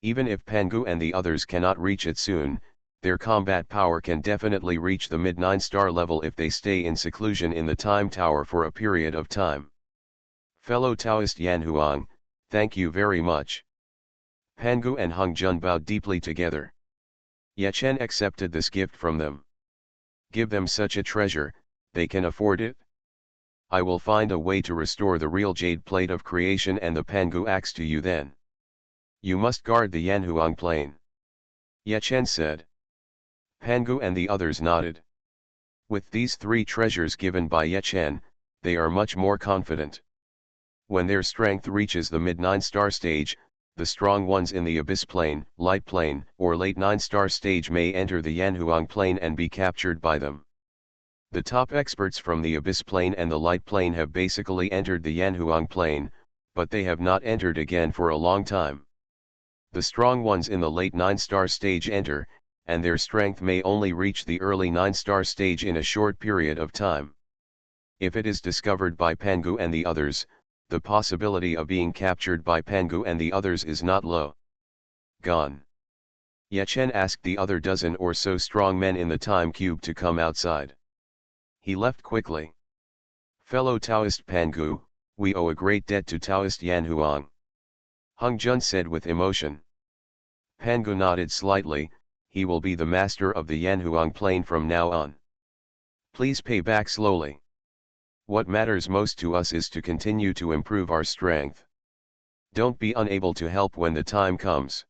Even if Pangu and the others cannot reach it soon, their combat power can definitely reach the mid 9-star level if they stay in seclusion in the time tower for a period of time. Fellow Taoist Xuanhuan, thank you very much. Pangu and Hongjun bowed deeply together. Ye Chen accepted this gift from them. Give them such a treasure, they can afford it. I will find a way to restore the real jade plate of creation and the Pangu axe to you then. You must guard the Xuanhuan plain. Ye Chen said. Pangu and the others nodded. With these 3 treasures given by Ye Chen, they are much more confident. When their strength reaches the mid 9-star stage, the strong ones in the abyss plane, light plane, or late 9-star stage may enter the Xuanhuan plane and be captured by them. The top experts from the abyss plane and the light plane have basically entered the Xuanhuan plane, but they have not entered again for a long time. The strong ones in the late 9-star stage enter, and their strength may only reach the early 9-star stage in a short period of time. If it is discovered by Pangu and the others, the possibility of being captured by Pangu and the others is not low. Gone. Ye Chen asked the other dozen or so strong men in the time cube to come outside. He left quickly. Fellow Taoist Pangu, we owe a great debt to Taoist Xuanhuan. Hongjun said with emotion. Pangu nodded slightly. He will be the master of the Xuanhuan plane from now on. Please pay back slowly. What matters most to us is to continue to improve our strength. Don't be unable to help when the time comes.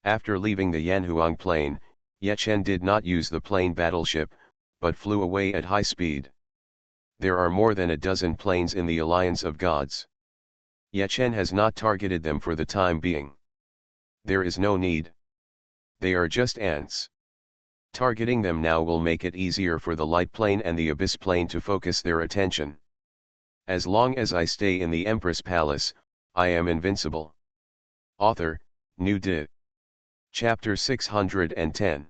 After leaving the Xuanhuan plane, Ye Chen did not use the plane battleship, but flew away at high speed. There are more than a dozen planes in the Alliance of Gods. Ye Chen has not targeted them for the time being. There is no need. They are just ants. Targeting them now will make it easier for the light plane and the abyss plane to focus their attention. As long as I stay in the Empress Palace, I am invincible. Author, New Did. Chapter 610.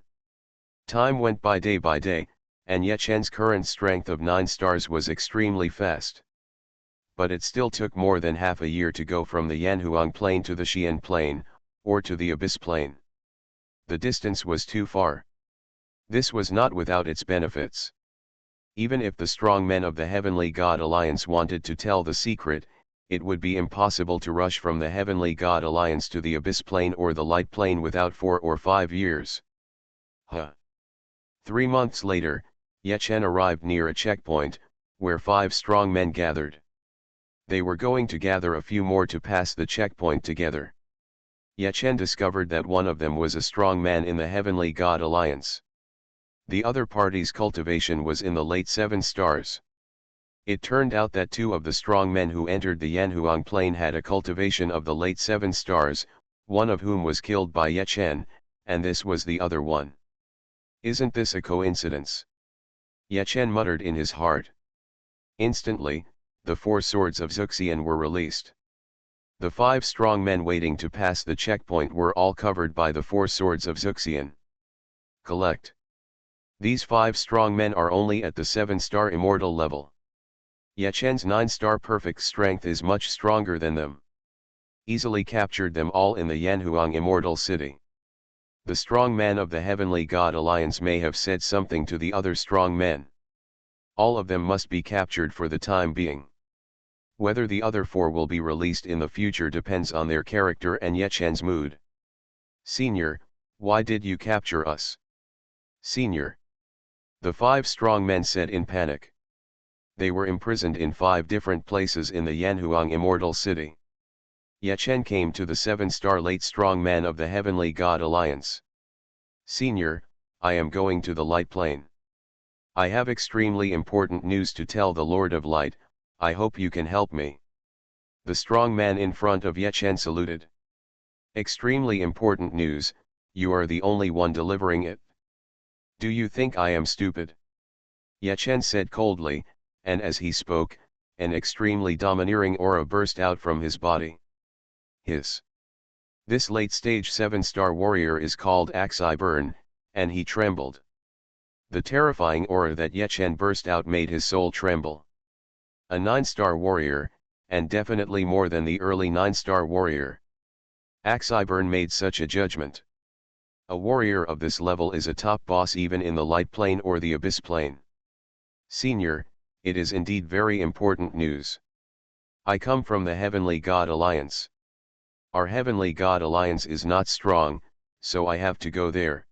Time went by day, and Ye Chen's current strength of 9 stars was extremely fast. But it still took more than half a year to go from the Xuanhuan plane to the Xian plane, or to the abyss plane. The distance was too far. This was not without its benefits. Even if the strong men of the Heavenly God Alliance wanted to tell the secret, it would be impossible to rush from the Heavenly God Alliance to the abyss plane or the light plane without 4 or 5 years. 3 months later, Ye Chen arrived near a checkpoint, where 5 strong men gathered. They were going to gather a few more to pass the checkpoint together. Ye Chen discovered that one of them was a strong man in the Heavenly God Alliance. The other party's cultivation was in the late 7 stars. It turned out that 2 of the strong men who entered the Xuanhuan plane had a cultivation of the late 7 stars, one of whom was killed by Ye Chen, and this was the other one. Isn't this a coincidence? Ye Chen muttered in his heart. Instantly, the 4 swords of Xuanhuan were released. The 5 strong men waiting to pass the checkpoint were all covered by the 4 swords of Xuanhuan. Collect. These 5 strong men are only at the 7-star immortal level. Ye Chen's 9-star perfect strength is much stronger than them. Easily captured them all in the Xuanhuan immortal city. The strong man of the Heavenly God Alliance may have said something to the other strong men. All of them must be captured for the time being. Whether the other 4 will be released in the future depends on their character and Ye Chen's mood. Senior, why did you capture us? Senior. The 5 strong men said in panic. They were imprisoned in 5 different places in the Xuanhuan immortal city. Ye Chen came to the 7-star late strong man of the Heavenly God Alliance. Senior, I am going to the light plane. I have extremely important news to tell the Lord of Light, I hope you can help me. The strong man in front of Ye Chen saluted. Extremely important news, you are the only one delivering it. Do you think I am stupid? Ye Chen said coldly, and as he spoke, an extremely domineering aura burst out from his body. This late-stage 7-star warrior is called Axi-Burn, and he trembled. The terrifying aura that Ye Chen burst out made his soul tremble. A 9-star warrior, and definitely more than the early 9-star warrior. Axi-Burn made such a judgment. A warrior of this level is a top boss even in the light plane or the abyss plane. Senior, it is indeed very important news. I come from the Heavenly God Alliance. Our Heavenly God Alliance is not strong, so I have to go there.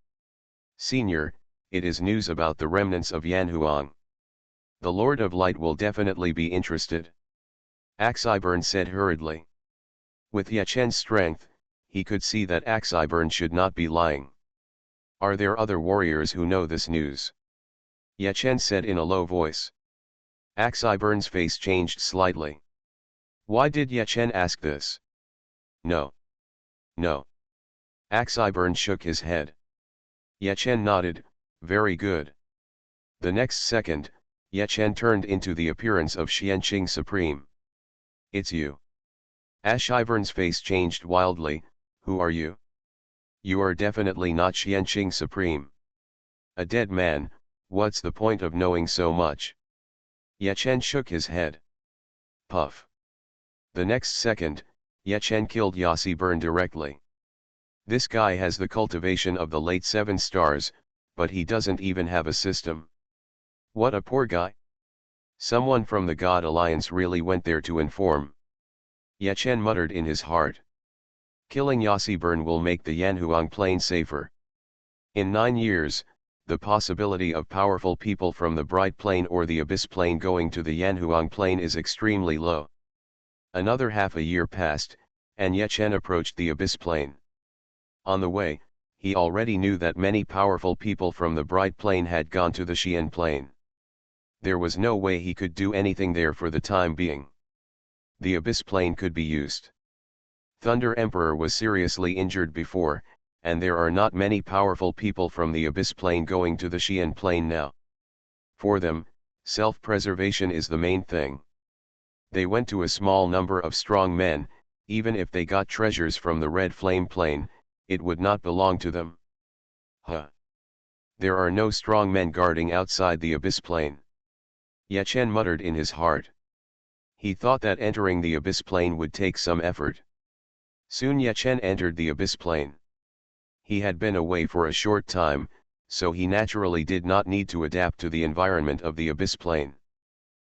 Senior, it is news about the remnants of Xuanhuan. The Lord of Light will definitely be interested. Axi-Burn said hurriedly. With Ye Chen's strength, he could see that Axi-Burn should not be lying. Are there other warriors who know this news? Ye Chen said in a low voice. Axi-Burn's face changed slightly. Why did Ye Chen ask this? No. No. Axi-Burn shook his head. Ye Chen nodded, very good. The next second, Ye Chen turned into the appearance of Xianqing Supreme. It's you. Axi-Burn's face changed wildly, who are you? You are definitely not Xianqing Supreme. A dead man, what's the point of knowing so much? Ye Chen shook his head. Puff. The next second, Ye Chen killed Axi-Burn directly. This guy has the cultivation of the late 7 stars, but he doesn't even have a system. What a poor guy. Someone from the God Alliance really went there to inform. Ye Chen muttered in his heart. Killing Axi-Burn will make the Xuanhuan plane safer. In 9 years, the possibility of powerful people from the bright plane or the abyss plane going to the Xuanhuan plane is extremely low. Another half a year passed, and Ye Chen approached the abyss plane. On the way, he already knew that many powerful people from the bright plane had gone to the Xian plane. There was no way he could do anything there for the time being. The abyss plane could be used. Thunder Emperor was seriously injured before, and there are not many powerful people from the abyss plane going to the Xian plane now. For them, self-preservation is the main thing. They went to a small number of strong men, even if they got treasures from the red flame plane, it would not belong to them. There are no strong men guarding outside the abyss plane. Ye Chen muttered in his heart. He thought that entering the abyss plane would take some effort. Soon Ye Chen entered the abyss plane. He had been away for a short time, so he naturally did not need to adapt to the environment of the abyss plane.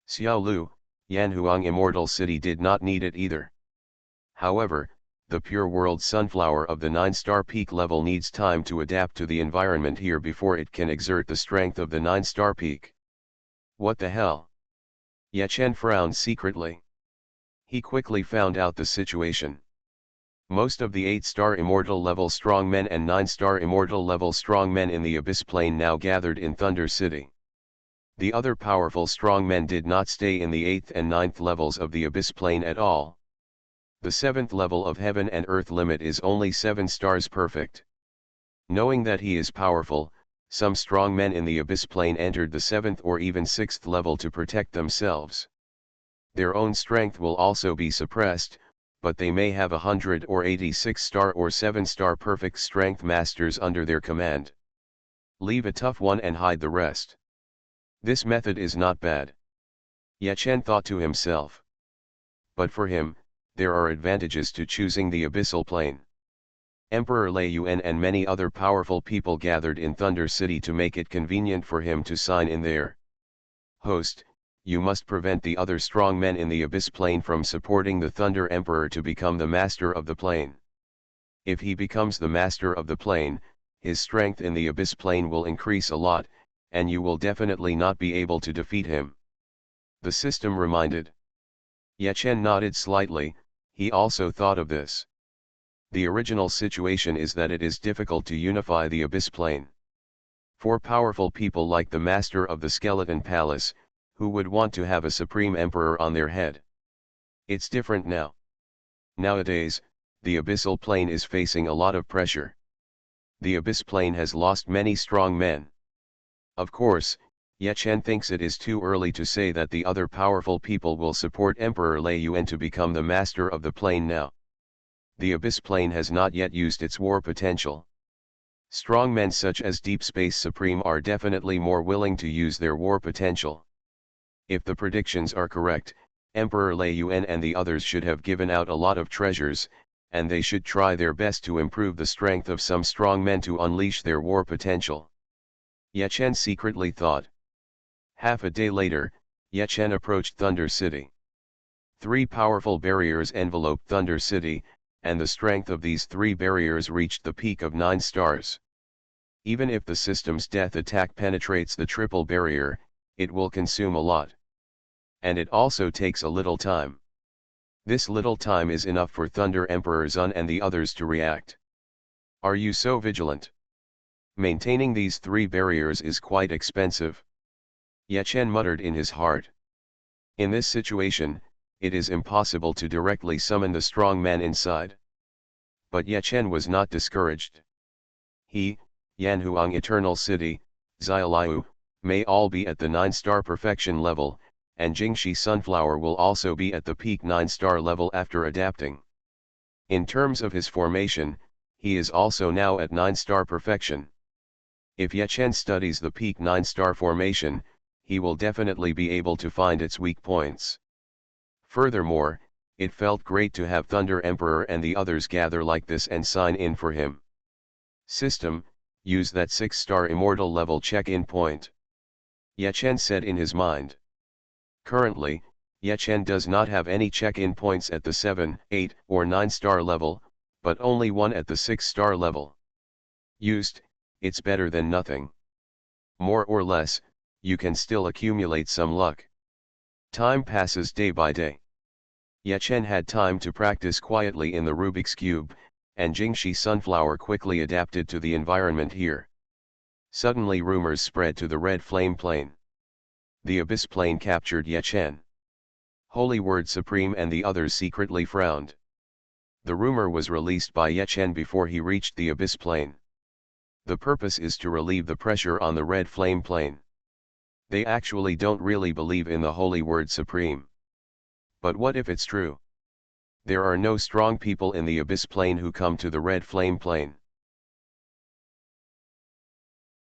Xiaolu, Xuanhuan Immortal City did not need it either. However, the pure world sunflower of the 9-star peak level needs time to adapt to the environment here before it can exert the strength of the 9-star peak. What the hell? Ye Chen frowned secretly. He quickly found out the situation. Most of the 8-star immortal level strongmen and 9-star immortal level strongmen in the abyss plane now gathered in Thunder City. The other powerful strongmen did not stay in the 8th and 9th levels of the abyss plane at all. The 7th level of heaven and earth limit is only 7 stars perfect. Knowing that he is powerful, Some strong men in the Abyss Plane entered the 7th or even 6th level to protect themselves. Their own strength will also be suppressed, but they may have 100 or 86-star or 7-star perfect strength masters under their command. Leave a tough one and hide the rest. This method is not bad. Ye Chen thought to himself. But for him, there are advantages to choosing the Abyssal Plane. Emperor Lei Yuan and many other powerful people gathered in Thunder City to make it convenient for him to sign in there. Host, you must prevent the other strong men in the Abyss Plane from supporting the Thunder Emperor to become the master of the plane. If he becomes the master of the plane, his strength in the Abyss Plane will increase a lot, and you will definitely not be able to defeat him. The system reminded. Ye Chen nodded slightly. He also thought of this. The original situation is that it is difficult to unify the Abyss Plane. For powerful people like the Master of the Skeleton Palace, who would want to have a Supreme Emperor on their head. It's different now. Nowadays, the Abyssal Plane is facing a lot of pressure. The Abyss Plane has lost many strong men. Of course, Ye Chen thinks it is too early to say that the other powerful people will support Emperor Lei Yuan to become the master of the plane now. The Abyss Plane has not yet used its war potential. Strong men such as Deep Space Supreme are definitely more willing to use their war potential. If the predictions are correct, Emperor Lei Yuan and the others should have given out a lot of treasures, and they should try their best to improve the strength of some strong men to unleash their war potential. Ye Chen secretly thought. Half a day later, Ye Chen approached Thunder City. 3 powerful barriers enveloped Thunder City, and the strength of these 3 barriers reached the peak of 9 stars. Even if the system's death attack penetrates the triple barrier, it will consume a lot. And it also takes a little time. This little time is enough for Thunder Emperor Zun and the others to react. Are you so vigilant? Maintaining these 3 barriers is quite expensive. Ye Chen muttered in his heart. In this situation, it is impossible to directly summon the strong man inside. But Ye Chen was not discouraged. He, Xuanhuan Eternal City, Xiaoliu, may all be at the 9-star perfection level, and Jingxi Sunflower will also be at the peak 9-star level after adapting. In terms of his formation, he is also now at 9-star perfection. If Ye Chen studies the peak 9-star formation, he will definitely be able to find its weak points. Furthermore, it felt great to have Thunder Emperor and the others gather like this and sign in for him. System, use that 6-star immortal level check-in point. Ye Chen said in his mind. Currently, Ye Chen does not have any check-in points at the 7, 8, or 9-star level, but only one at the 6-star level. Used, it's better than nothing. More or less, you can still accumulate some luck. Time passes day by day. Ye Chen had time to practice quietly in the Rubik's Cube, and Jingxi Sunflower quickly adapted to the environment here. Suddenly rumors spread to the Red Flame Plane. The Abyss Plane captured Ye Chen. Holy Word Supreme and the others secretly frowned. The rumor was released by Ye Chen before he reached the Abyss Plane. The purpose is to relieve the pressure on the Red Flame Plane. They actually don't really believe in the Holy Word Supreme. But what if it's true? There are no strong people in the Abyss Plane who come to the Red Flame Plane.